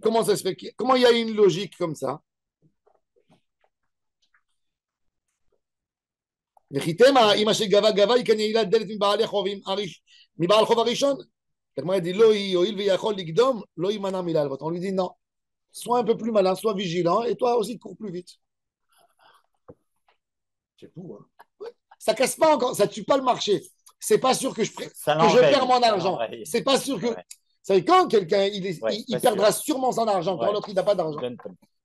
comment ça se fait? Comment il y a une logique comme ça? On lui dit non, sois un peu plus malin, sois vigilant et toi aussi cours plus vite. C'est tout. Hein. Ça casse pas encore, ça tue pas le marché. C'est pas sûr que je perds mon argent. C'est pas sûr que. Ça veut quand quelqu'un il perdra sûrement son argent quand l'autre il n'a pas d'argent.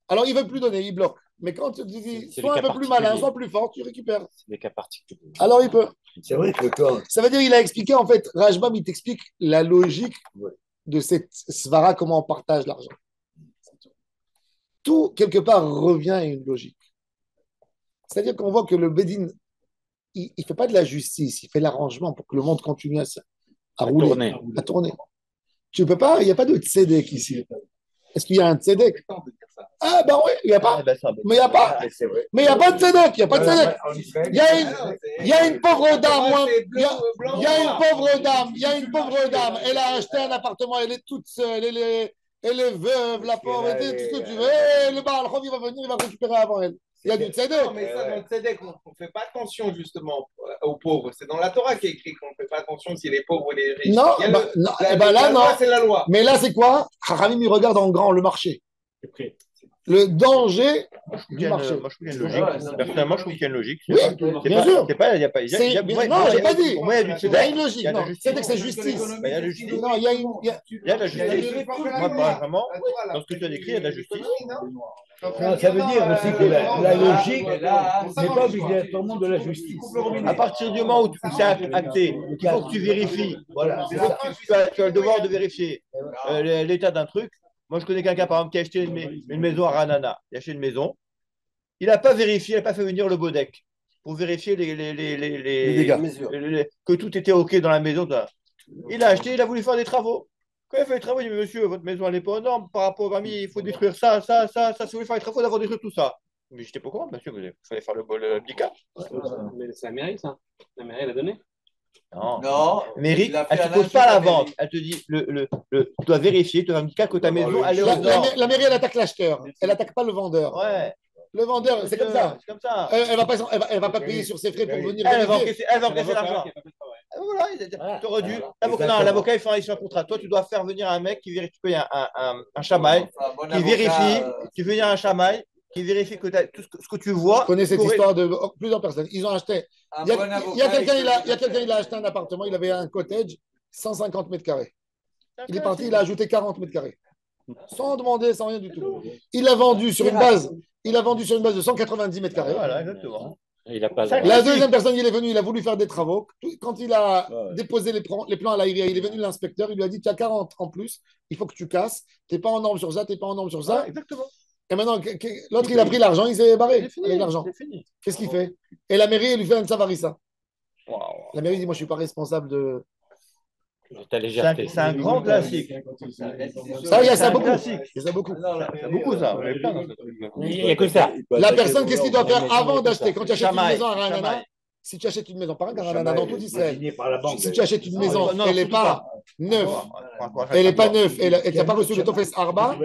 Alors il veut plus donner, il bloque. Mais quand tu dis sois un peu plus malin, sois plus fort, tu récupères. C'est des cas particuliers. Alors il peut. C'est vrai que quand. Ça veut dire il a expliqué en fait, Rajbam il t'explique la logique de cette svara, comment on partage l'argent. Tout quelque part revient à une logique. C'est-à-dire qu'on voit que le Bédine, il ne fait pas de la justice, il fait l'arrangement pour que le monde continue à rouler, à tourner. Tu peux pas, il n'y a pas de tzedek ici. Est-ce qu'il y a un tzedek? Ah ben oui, il n'y a pas. Mais il n'y a pas. Mais il n'y a pas de tzedek, il n'y a pas de tzedek. Il y a une pauvre dame, il y a une pauvre dame, elle a acheté un appartement, elle est toute seule, elle est veuve, la pauvre, tout ce que tu veux, et le Baal Chov, il va venir, il va récupérer avant elle. Il y a du tzedek. Non, mais ça, dans le tzedek, on ne fait pas attention justement aux pauvres. C'est dans la Torah qui est écrit qu'on ne fait pas attention si les pauvres ou les riches. Non, là, non. C'est la loi. Mais là, c'est quoi? Chachamim, il regarde en grand le marché. Le danger du marché. Moi, je trouve qu'il y a une logique. Personnellement, je trouve qu'il y a une logique. Oui, bien sûr. Il n'y a pas. Non, je n'ai pas dit. Moi, il y a une logique. Non, c'est que c'est justice. Il y a de la justice. Non, il y a de la justice. Moi, vraiment, dans ce que tu as décrit, il y a de la justice. Non, ça veut dire aussi que la logique n'est pas obligatoirement de la justice. À partir du moment où c'est acté, il faut que tu vérifies. Voilà. Tu as le devoir de vérifier l'état d'un truc. Moi, je connais quelqu'un, par exemple, qui a acheté une maison à Ranana. Il a acheté une maison. Il n'a pas vérifié, il n'a pas fait venir le Bodek pour vérifier les dégâts. Que tout était OK dans la maison. Il a acheté, il a voulu faire des travaux. Quand il a fait les travaux, il dit, monsieur, votre maison, elle n'est pas aux normes. Par rapport à il faut détruire ça. Si vous voulez faire les travaux, il faut détruire tout ça. Mais je n'étais pas au courant, monsieur, il fallait faire le BICA. Mais c'est la mairie, ça. La mairie, elle a donné. Non. Mairie, elle ne te pose pas la vente. Elle te dit, tu dois vérifier, tu dois me dire que ta maison, elle est aux normes. La mairie, elle attaque l'acheteur. Elle n'attaque pas le vendeur. Ouais. Le vendeur, c'est comme ça. C'est comme ça. Elle ne va pas payer sur ses frais pour venir vérifier. Elle va encaisser l'argent. Voilà, tu aurais dû. L'avocat, il fait un contrat. Toi, tu dois faire venir un mec qui vérifie qu'il y a un chamaï, qui vérifie, tu fais venir un chamaï, qui vérifie que tout ce que tu vois. Je connais cette histoire de plusieurs personnes. Ils ont acheté. Il y a quelqu'un, il a acheté un appartement, il avait un cottage, 150 mètres carrés. Il est parti, il a ajouté 40 mètres carrés. Sans demander, sans rien du tout. Il a vendu sur une base de 190 mètres carrés. Voilà, exactement. La deuxième personne, il est venu, il a voulu faire des travaux. Quand il a déposé les plans à l'AIRIA, il est venu l'inspecteur, il lui a dit, tu as 40 en plus, il faut que tu casses, tu n'es pas en norme sur ça, tu n'es pas en norme sur ça. Exactement. Et maintenant, l'autre, il a pris l'argent, il s'est barré avec l'argent. Qu'est-ce qu'il fait? Et la mairie, elle lui fait un savarissa. Wow. La mairie dit, moi, je ne suis pas responsable de... C'est un grand classique. Ça, il y a ça beaucoup. Il y a beaucoup. Ça. Il n'y a que ça. La personne, qu'est-ce qu'il doit faire avant d'acheter? Quand tu achètes une maison à Ranana, si tu achètes une maison, par exemple, à Ranana, dans tout Israël, si tu achètes une maison, elle n'est pas neuf, elle n'est pas neuve, elle n'a pas reçu le Tofes Arba,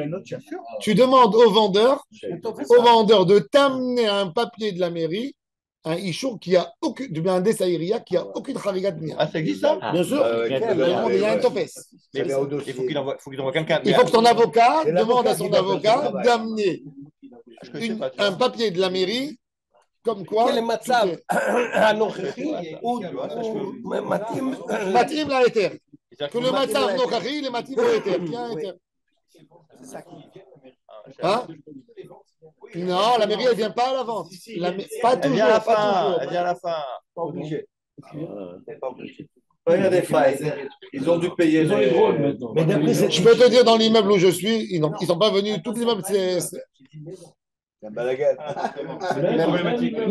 tu demandes au vendeur de t'amener un papier de la mairie, un Ishour qui a aucun, du bien un Dessaïria qui a aucune Kharigat Nia. Ah, ça existe ça? Bien sûr, il y a un Tofes. Il faut qu'il envoie quelqu'un. Il faut que ton avocat demande à son avocat d'amener un papier de la mairie. Comme quoi, quel est Matzav Matim la éther. Que le Matzav Nochachi, le Matim la éther. Qui a un éther? Hein? Non, la mairie, elle ne vient pas à la vente. Pas toujours. Elle vient à la fin. Elle vient à la fin. Pas obligé. Il y a des failles. Ils ont dû payer. Ils ont les drones maintenant. Je peux te dire, dans l'immeuble où je suis, ils ne sont pas venus. Tout l'immeuble, c'est. Nous,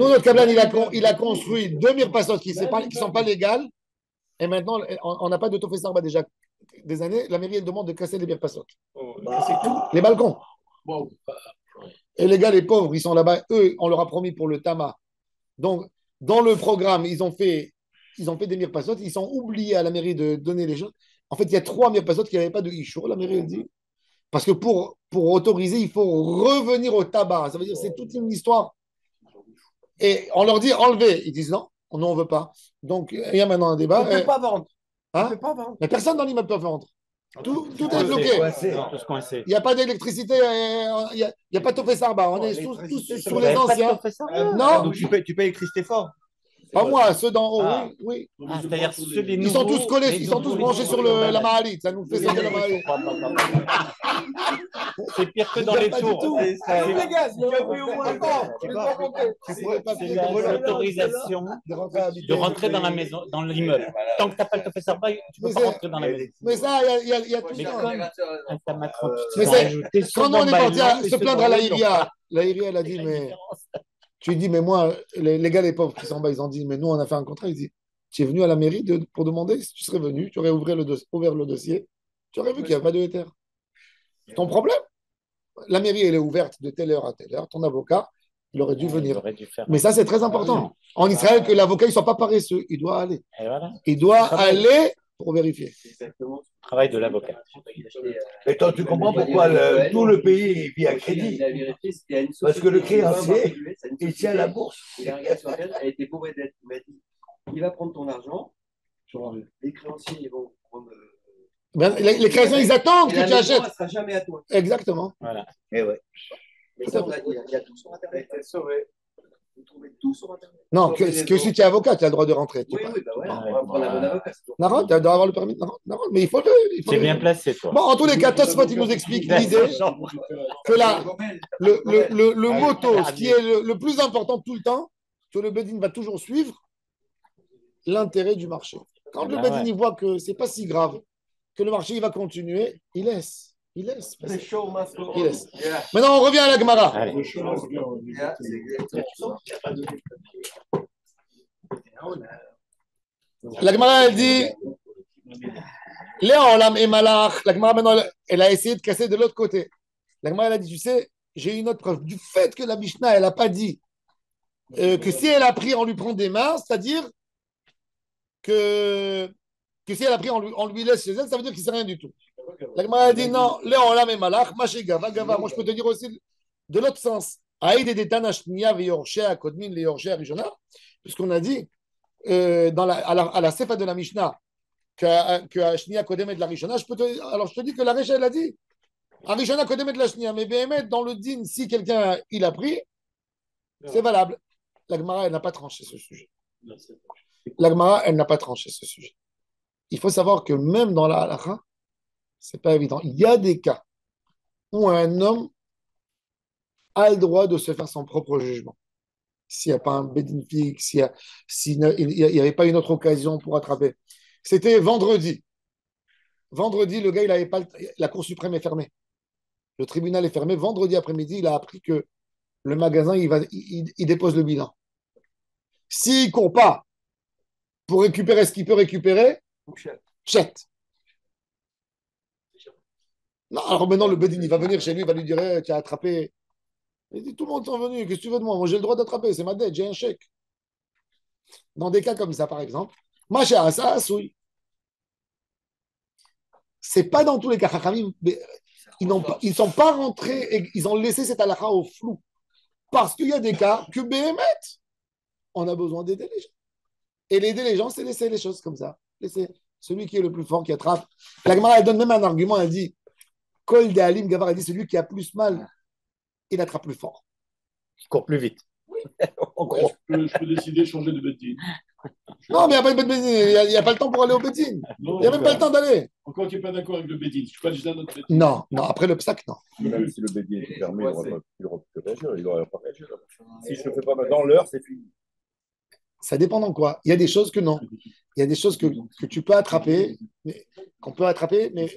notre Kablan, il a construit 2 mirpasot qui ne sont pas légales. Et maintenant, on n'a pas de Tofes Arba déjà des années. La mairie, elle demande de casser les mirpasot. Les balcons. Et les gars, les pauvres, ils sont là-bas. Eux, on leur a promis pour le Tama. Donc, dans le programme, ils ont fait des mirpasot. Ils sont oubliés à la mairie de donner les choses. En fait, il y a 3 mirpasot qui n'avaient pas de Ishour. La mairie, elle dit. Parce que pour autoriser, il faut revenir au tabac. Ça veut dire que c'est toute une histoire. Et on leur dit enlever. Ils disent non, nous on ne veut pas. Donc il y a maintenant un débat. On ne peut pas vendre. Hein? On peut pas vendre. Mais personne dans l'immeuble peut vendre. Tout est bloqué. Il n'y a pas d'électricité, il n'y a pas de Tofes Arba. On est tous sur les anciens. Non. Donc tu payes l'électricité fort. Pas moi, ceux d'en haut, oui. C'est-à-dire ceux des Ils sont tous collés, ils sont tous branchés sur la Mahalit. Ça nous fait sortir la Mahalit. C'est pire que dans les tours. C'est l'autorisation de rentrer dans la maison, dans l'immeuble. Tant que tu n'as pas le Tofes Arba, tu ne peux pas rentrer dans la maison. Mais ça, il y a tout ça. Mais quand on est parti se plaindre à la Iria, elle a dit, mais... Tu lui dis, mais moi, les gars, les pauvres qui sont en bas, ils ont dit, mais nous, on a fait un contrat. Ils disent, tu es venu à la mairie pour demander si tu serais venu, tu aurais ouvert le dossier, tu aurais vu qu'il n'y avait pas de Ether. Ton problème, la mairie, elle est ouverte de telle heure à telle heure. Ton avocat, il aurait dû venir. Mais ça, c'est très important. En Israël, que l'avocat ne soit pas paresseux. Il doit aller. Il doit aller pour vérifier. Exactement. Travail de l'avocat. Et toi, tu comprends pourquoi tout le pays vit à crédit. Parce que le créancier, il tient la bourse. Elle était pauvre et dette. Il va prendre ton argent. Les créanciers, ils vont prendre. Les créanciers, ils attendent que tu achètes. Elle ne sera jamais à toi. Exactement. Voilà. Et ouais. Mais ça, il y a tout sur Internet. Vous trouvez tout sur Internet. Non, que si tu es avocat, tu as le droit de rentrer. Oui, bah voilà. On va prendre un bon avocat. Naron, tu dois avoir le permis. Naron, mais il faut C'est bien placé, toi. Bon, en tous les cas, Tosfot, il nous explique l'idée que le motto, ce qui est le plus important tout le temps, que le Bedin va toujours suivre l'intérêt du marché. Quand le Bedin il voit que c'est pas si grave, que le marché il va continuer, il laisse. Il laisse. Maintenant, on revient à la Gemara. La Gemara, elle dit Léon, l'âme et Malach. La Gemara, maintenant, elle a essayé de casser de l'autre côté. La Gemara, elle a dit, tu sais, j'ai une autre preuve. Du fait que la Mishnah, elle n'a pas dit que si elle a pris, on lui prend des mains, c'est-à-dire que si elle a pris, on lui laisse chez elle, ça veut dire qu'il ne sait rien du tout. La Gemara a dit non, Léon, l'âme et Malach, Maché Gava. Moi, je peux te dire aussi de l'autre sens. Aïd et Détan Shnia Veyorshea Kodmin Leyorshea Rishona, puisqu'on a dit à la Sefa de la Mishnah que Shnia Kodemet de la Rishona, alors je te dis que la Recha, elle a dit Rishona Kodemet de la Shnia, mais Béhémet, dans le din, si quelqu'un il a pris, c'est valable. La Gemara, elle n'a pas tranché ce sujet. La Gemara, elle n'a pas tranché ce sujet. Il faut savoir que même dans la halakha, c'est pas évident. Il y a des cas où un homme a le droit de se faire son propre jugement. S'il n'y a pas un bedin fixe, s'il n'y avait pas une autre occasion pour attraper. C'était vendredi. Vendredi, le gars, la Cour suprême est fermée. Le tribunal est fermé. Vendredi après-midi, il a appris que le magasin, il dépose le bilan. S'il ne court pas pour récupérer ce qu'il peut récupérer, chète. Non, alors maintenant, le bedin, il va venir chez lui, il va lui dire hey, tu as attrapé. Il dit tout le monde est venu, qu'est-ce que tu veux de moi? Moi, j'ai le droit d'attraper, c'est ma dette, j'ai un chèque. Dans des cas comme ça, par exemple, Macha, ça, oui. C'est pas dans tous les cas. Chachamim, ils sont pas rentrés et ils ont laissé cette halakha au flou. Parce qu'il y a des cas que Béhémet, on a besoin d'aider les gens. Et l'aider les gens, c'est laisser les choses comme ça. Laisser celui qui est le plus fort, qui attrape. La Gemara, elle donne même un argument, elle dit Kol de Alim Gavar, elle dit celui qui a plus mal, il attrape plus fort. Il court plus vite. En gros. Je peux décider de changer de bédine. Non, mais il n'y a pas de bédine. Il n'y a pas le temps pour aller au bédine. Il n'y a même pas le temps d'aller. Encore qu'il n'est pas d'accord avec le bédine. Je ne suis pas déjà notre bédine. Non, après le psac, non. Même si le bédine est fermé, il n'aura plus réagir. Il n'aura pas réagi. Si je ne le fais pas dans l'heure, c'est fini. Ça dépend dans quoi. Il y a des choses que non. Il y a des choses que tu peux attraper, qu'on peut attraper, mais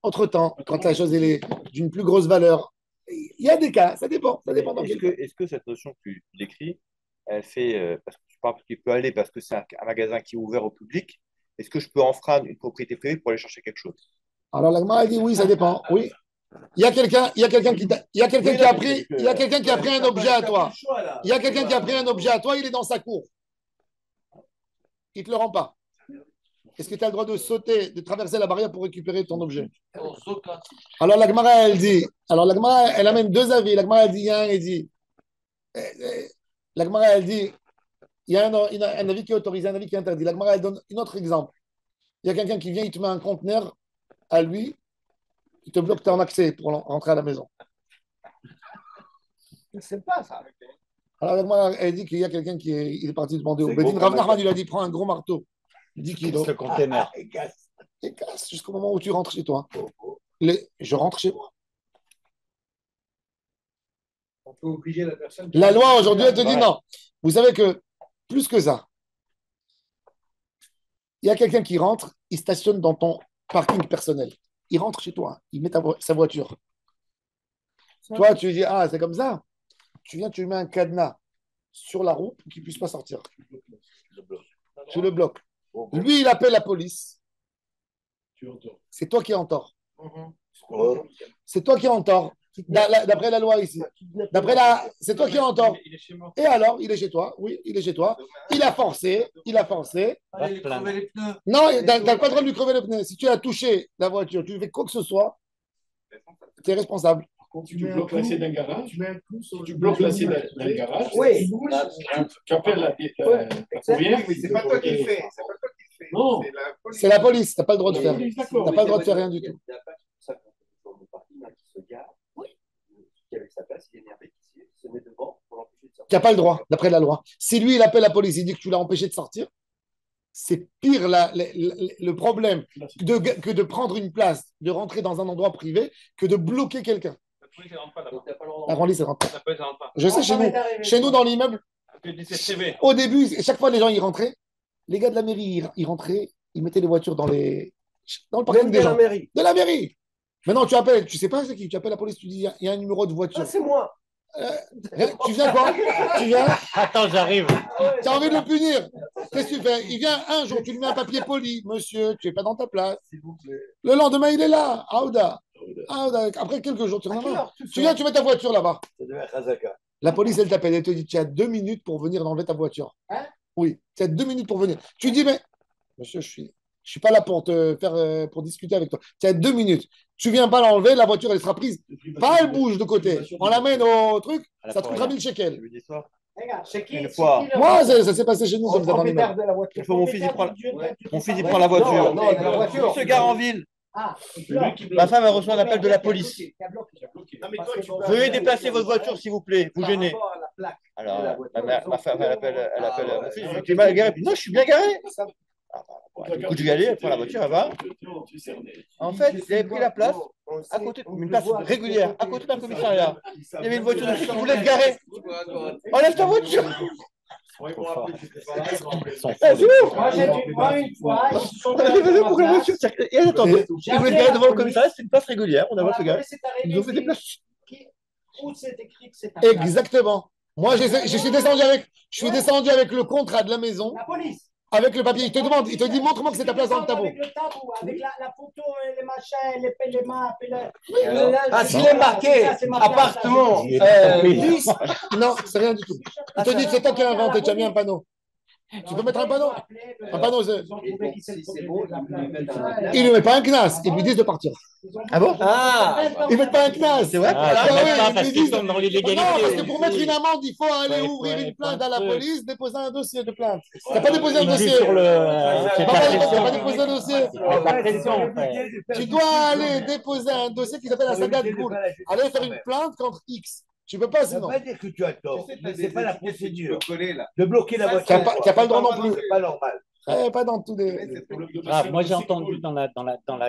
autre-temps, quand la chose elle est d'une plus grosse valeur, il y a des cas, ça dépend. Ça dépend dans quel cas. Est-ce que cette notion que tu décris, elle fait, parce que tu parles qu'il peut aller parce que c'est un magasin qui est ouvert au public, est-ce que je peux enfreindre une propriété privée pour aller chercher quelque chose? Alors la Gemara dit oui, ça dépend. Oui. Il y a quelqu'un qui a pris un objet à toi. Il y a quelqu'un qui a pris un objet à toi, il est dans sa cour. Il ne te le rend pas. Est-ce que tu as le droit de sauter, de traverser la barrière pour récupérer ton objet? Alors la Gemara, elle amène deux avis. La Gemara, elle dit, il y a un avis qui est autorisé, un avis qui est interdit. La Gemara, elle donne un autre exemple. Il y a quelqu'un qui vient, il te met un conteneur à lui, il te bloque ton accès pour rentrer à la maison. C'est pas ça. Alors la Gemara, elle dit qu'il y a quelqu'un qui est parti demander au Bédine. Rav Nachman, il a dit, prends un gros marteau. 10 kilos. Le conteneur. Et casse jusqu'au moment où tu rentres chez toi. Je rentre chez moi. On peut obliger la personne. La loi aujourd'hui, elle te dit non. Vous savez que, plus que ça, il y a quelqu'un qui rentre, il stationne dans ton parking personnel. Il rentre chez toi, il met sa voiture. Toi, tu lui dis, ah, c'est comme ça. Tu viens, tu lui mets un cadenas sur la roue pour qu'il ne puisse pas sortir. Tu le bloques. Lui, il appelle la police. C'est toi qui es en tort. C'est toi qui es en tort. D'après la loi ici. C'est toi qui es en tort. Et alors, il est chez toi. Oui, il est chez toi. Il a forcé. Allez, lui crever les pneus. Non, tu n'as pas le droit de lui crever les pneus. Si tu as touché la voiture, tu fais quoi que ce soit, tu es responsable. Si tu bloques l'acier d'un garage, tu bloques l'acier d'un garage, oui. Tu appelles la oui, mais c'est pas toi qui le fais. C'est pas toi qui le fais. Non. C'est la police. Tu n'as pas le droit de faire. Tu D'accord. n'as pas le droit de faire rien du tout. Il n'y a pas ça sur le parking qui se gare. Qui avec sa place, il est énervé, qui se met devant pour l'empêcher de sortir. Tu n'as pas le droit, d'après la loi. Si lui, il appelle la police, il dit que tu l'as empêché de sortir, c'est pire le problème que de prendre une place, de rentrer dans un endroit privé, que de bloquer quelqu'un. La police ne rentre pas là-bas. La police ne rentre pas. La police ne rentre pas. Je sais, chez nous, dans l'immeuble, au début, chaque fois les gens y rentraient, les gars de la mairie, ils rentraient, ils mettaient les voitures dans le parking des gens. De la mairie. Maintenant, tu appelles, tu sais pas c'est qui, tu appelles la police, tu dis, il y a un numéro de voiture. Ah, c'est moi. Tu viens quoi? Tu viens? Attends, j'arrive. Tu as envie de le punir. Qu'est-ce que tu fais? Il vient un jour, tu lui mets un papier poli. Monsieur, tu n'es pas dans ta place. Le lendemain, il est là. Aouda. Après quelques jours, tu en as marre. Tu viens, tu mets ta voiture là-bas. Ça devient Khazaka. La police, elle t'appelle. Elle te dit, tu as 2 minutes pour venir enlever ta voiture. Hein? Oui, tu as 2 minutes pour venir. Tu dis, mais monsieur, je suis pas là pour te faire pour discuter avec toi. Tu as 2 minutes. Tu viens pas l'enlever, la voiture, elle sera prise. Pas elle bouge de côté. On l'amène au truc, ça te coûtera 1000 shekels. Une fois. Moi, ça s'est passé chez nous comme ça dans l'immeuble. Une fois, mon fils, il prend la voiture. Non, la voiture. Il se gare en ville. Ah, Ma femme a reçu un appel de la police. Veuillez déplacer votre voiture, s'il vous plaît. Vous gênez. Alors, ma femme, elle appelle mon fils. Je dis, tu es mal garé. Non, je suis bien garé. Du coup, je vais aller, elle prend la voiture, elle va. En fait, il avait pris la place, à côté, une place régulière, à côté d'un commissariat. Il y avait une voiture dessus qui voulait se garer. Enlève ta voiture. C'est ouf. Moi, une fois, on avait venu pour que la voiture circule. Et attendez, ils voulaient se garer devant le commissariat, c'est une place régulière, on a voulu se garer. Ils ont fait des places. où c'est écrit que c'est Exactement. Moi, je suis descendu avec le contrat de la maison. La police. Avec le papier, il te dit, montre-moi que c'est ta place dans le tableau. Avec le tabou, avec la photo, les machins, les maps. Ah, s'il est marqué appartement 10. Non, c'est rien du tout. Il te dit, c'est toi qui as inventé, tu as mis un panneau. Tu peux mettre un panneau. Un panneau. Si c'est bon, ils ne lui mettent pas un knas. Ils lui disent de partir. Ah bon? Ils ne mettent pas un knas. C'est vrai? Parce qu'ils sont dans l'illégalité. Non, parce que pour mettre une amende, il faut aller ouvrir une plainte à la police, déposer un dossier de plainte. Tu n'as pas déposé un dossier. Tu n'as pas déposé un dossier. Tu dois aller déposer un dossier qui s'appelle la saga de boule. Aller faire une plainte contre X. Tu ne peux pas sinon. Ça ne veut pas dire que tu as tort, mais ce n'est pas la procédure. De bloquer la voiture. Tu n'as pas le droit non plus. C'est pas normal. Pas dans tous les. Moi, j'ai entendu dans la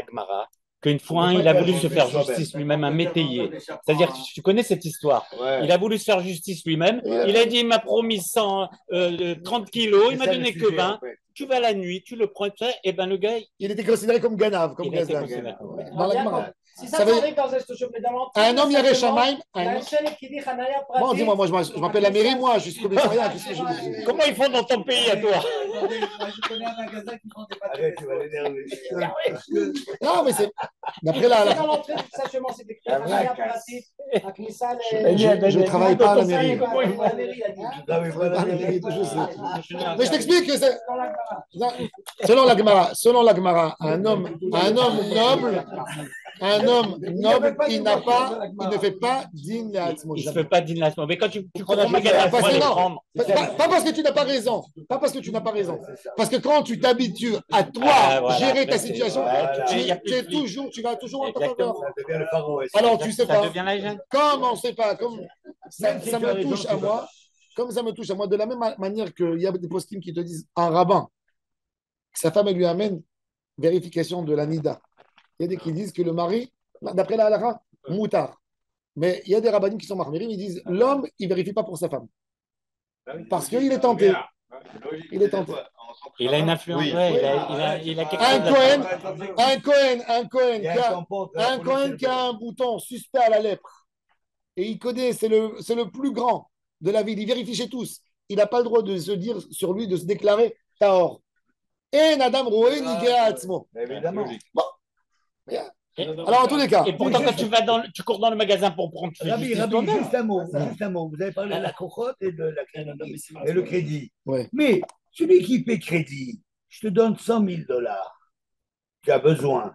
Gemara qu'une fois, il a voulu se faire justice lui-même, un métayer. C'est-à-dire, tu connais cette histoire. Il a voulu se faire justice lui-même. Il a dit, il m'a promis 30 kilos, il m'a donné que 20. Tu vas la nuit, tu le prends, et ben le gars. Il était considéré comme Ganav, comme Gazan. Dans la Gemara. Si ça arrive dans un homme Yaré Shamaim. Bon, dis-moi, moi je m'appelle la mairie, moi, je suis commissariat. Comment ils font dans ton pays à toi? Je connais un magasin qui vend des pâtes. Tu vas l'énerver. Non, mais c'est. D'après la. Je ne travaille pas à la mairie. Mais je t'explique que c'est. Selon la Gemara, un homme noble. Un homme noble, il ne fait pas digne à Atzmo. Il ne fait pas digne à Atzmo. Mais quand tu prends un magasin, pas parce que tu n'as pas raison. Pas parce que tu n'as pas raison. Parce que quand tu t'habitues à toi gérer ta situation, tu vas toujours en ta faveur. Alors tu sais pas. Comme on ne sait pas, comme ça me touche à moi, comme ça me touche à moi, de la même manière qu'il y a des postim qui te disent un rabbin, sa femme elle lui amène vérification de la nida. Il y a des qui disent que le mari, d'après la halakha, moutard. Mais il y a des rabbins qui sont marmirim, ils disent l'homme, il ne vérifie pas pour sa femme. Parce qu'il est tenté. Il est tenté. Il a une influence. Il a quelque chose. Un Cohen qui a un bouton suspect à la lèpre. Et il connaît, c'est le plus grand de la ville. Il vérifie chez tous. Il n'a pas le droit de se dire sur lui, de se déclarer Tahor. Et Nadam Roué, Nigéa Atzmo. Évidemment. Bon. Alors, en tous les cas. Et pourtant, quand tu cours dans le magasin pour prendre. Rabbi, juste un mot. Vous avez parlé de la cocotte et de la crédit. Et le crédit. Ouais. Mais celui qui paie crédit, je te donne $100 000. Tu as besoin.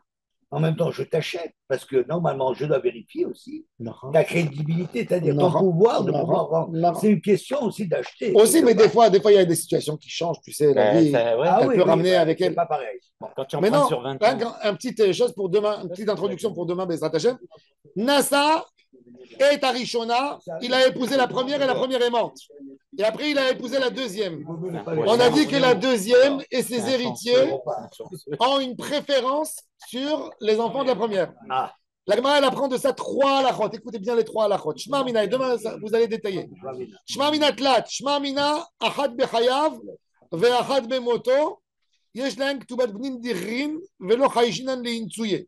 En même temps, je t'achète parce que normalement, je dois vérifier aussi ta crédibilité, c'est-à-dire ton pouvoir de pouvoir rendre. C'est une question aussi d'acheter. Aussi, mais des fois, il y a des situations qui changent. Tu sais, la vie, elle peut ramener avec elle. C'est pas pareil. Quand tu en prends sur 20 ans. Un petite chose pour demain, une petite introduction pour demain, Bezrat Hashem. Nassa et Tarishona, il a épousé la première et la première est morte. Et après, il a épousé la deuxième. On a dit que la deuxième et ses héritiers ont une préférence sur les enfants de la première. La Gemara, elle apprend de ça 3 halachot. Écoutez bien les 3 halachot. Shema mina, et demain, vous allez détailler. Shema mina tlat, Shema mina, achad bechayav, ve'achad bemoto, yesh lahem ktubat bnin dirin, ve'lo chayshinan le'intsuye.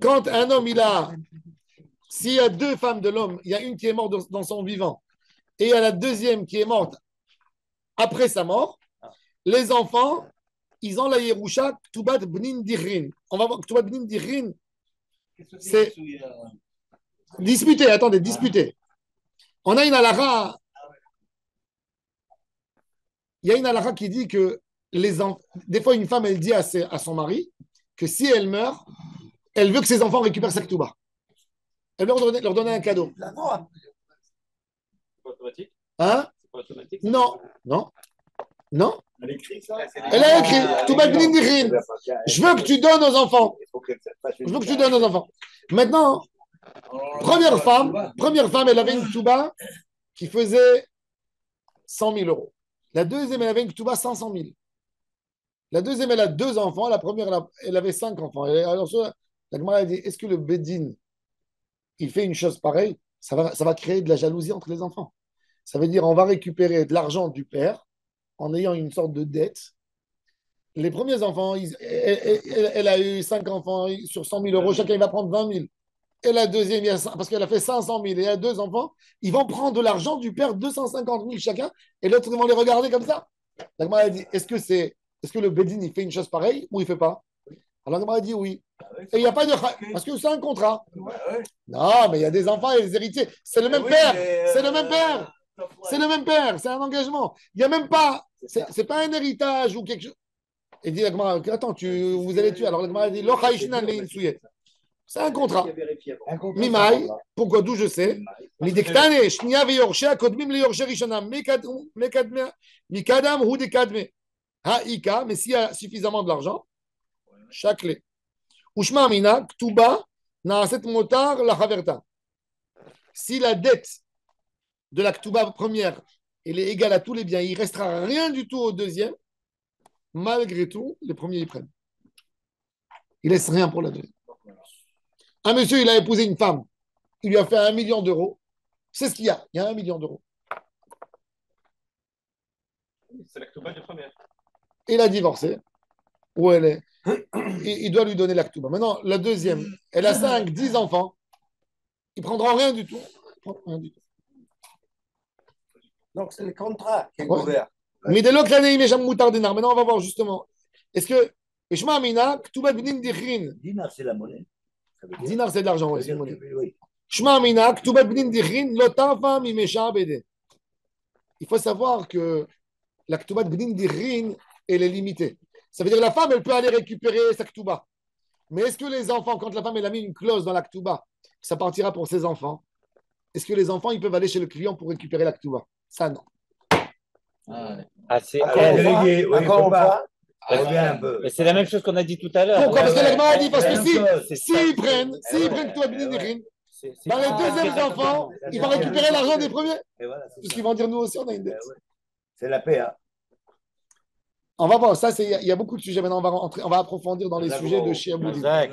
Quand un homme, s'il y a 2 femmes de l'homme, il y a une qui est morte dans son vivant, et il y a la deuxième qui est morte après sa mort, les enfants, ils ont la Yerusha Ktubat Bnin Dirin. On va voir Ktubat Bnin Dirin, c'est disputé. Attendez, disputé. On a une halakha. Il y a une halakha qui dit que des fois, une femme, elle dit à son mari que si elle meurt, elle veut que ses enfants récupèrent sa Ktuba. Elle veut leur donner un cadeau. C'est pas automatique? Hein? C'est pas automatique? Non. Elle écrit ça. Elle a écrit je veux que tu donnes aux enfants. Maintenant, première femme, elle avait une Touba qui faisait 100 000 euros. La deuxième, elle avait une Touba 500 000. La deuxième, elle a 2 enfants. La première, elle avait 5 enfants. Alors, la Gemara a dit, est-ce que le Bedin, il fait une chose pareille? Ça va créer de la jalousie entre les enfants. Ça veut dire on va récupérer de l'argent du père en ayant une sorte de dette. Les premiers enfants, elle a eu 5 enfants sur 100 000 euros, chacun il va prendre 20 000. Et la deuxième, parce qu'elle a fait 500 000 et il y a 2 enfants, ils vont prendre de l'argent du père, 250 000 chacun, et l'autre, ils vont les regarder comme ça. La Gemara a dit, est-ce que le Bedin, il fait une chose pareille ou il ne fait pas? Alors la Gemara a dit oui. Et il n'y a pas de... Parce que c'est un contrat. Non, mais il y a des enfants et des héritiers. C'est le même père. C'est le même père. C'est le même père, c'est un engagement. Il n'y a même pas, c'est pas un héritage ou quelque chose. Il dit, attends, vous allez tuer. Alors, l'Agmara dit, c'est un contrat. Mimaï, pourquoi, d'où je sais. Midektane, shnia veyorshea, kodmim le yorshe rishonam, mikadam hu dekadme. Haïka, mais s'il y a suffisamment de l'argent, chaque clé. Ushma amina, ktuba, naaset motar la chaverta. Si la dette de la ktuba première, elle est égale à tous les biens, il ne restera rien du tout au deuxième, malgré tout, les premiers ils prennent. Il ne laisse rien pour la deuxième. Un monsieur, il a épousé une femme, il lui a fait 1 million d'euros. C'est ce qu'il y a. Il y a 1 million d'euros. C'est la ktuba de première. Il a divorcé. Où elle est. Il doit lui donner la ktuba. Maintenant, la deuxième, elle a 5, 10 enfants. Il ne prendra rien du tout. Donc, c'est le contrat qui est ouvert. Mais dès lors que l'année, il m'échappe moutard dinar. Maintenant, on va voir justement. Est-ce que. Dinar, c'est la monnaie. Dinar, c'est de l'argent, oui, c'est une monnaie. Oui. Il faut savoir que la ktubat bnin dirin, elle est limitée. Ça veut dire que la femme, elle peut aller récupérer sa ktuba. Mais est-ce que les enfants, quand la femme, elle a mis une clause dans la ktuba, ça partira pour ses enfants, est-ce que les enfants, ils peuvent aller chez le client pour récupérer la ktuba? Ça, non. C'est délégué, oui, Encore pas. mais c'est la même chose qu'on a dit tout à l'heure. Pourquoi? Parce que l'Agmara a dit, parce que s'ils prennent ktubat bnin dirin, dans les deuxièmes enfants, ils vont récupérer l'argent des premiers. Puisqu'ils vont dire, nous aussi, on a une dette. C'est la paix. Hein. On va voir, ça, il y a beaucoup de sujets. Maintenant, on va approfondir dans les sujets de Shia Boudin. Amen.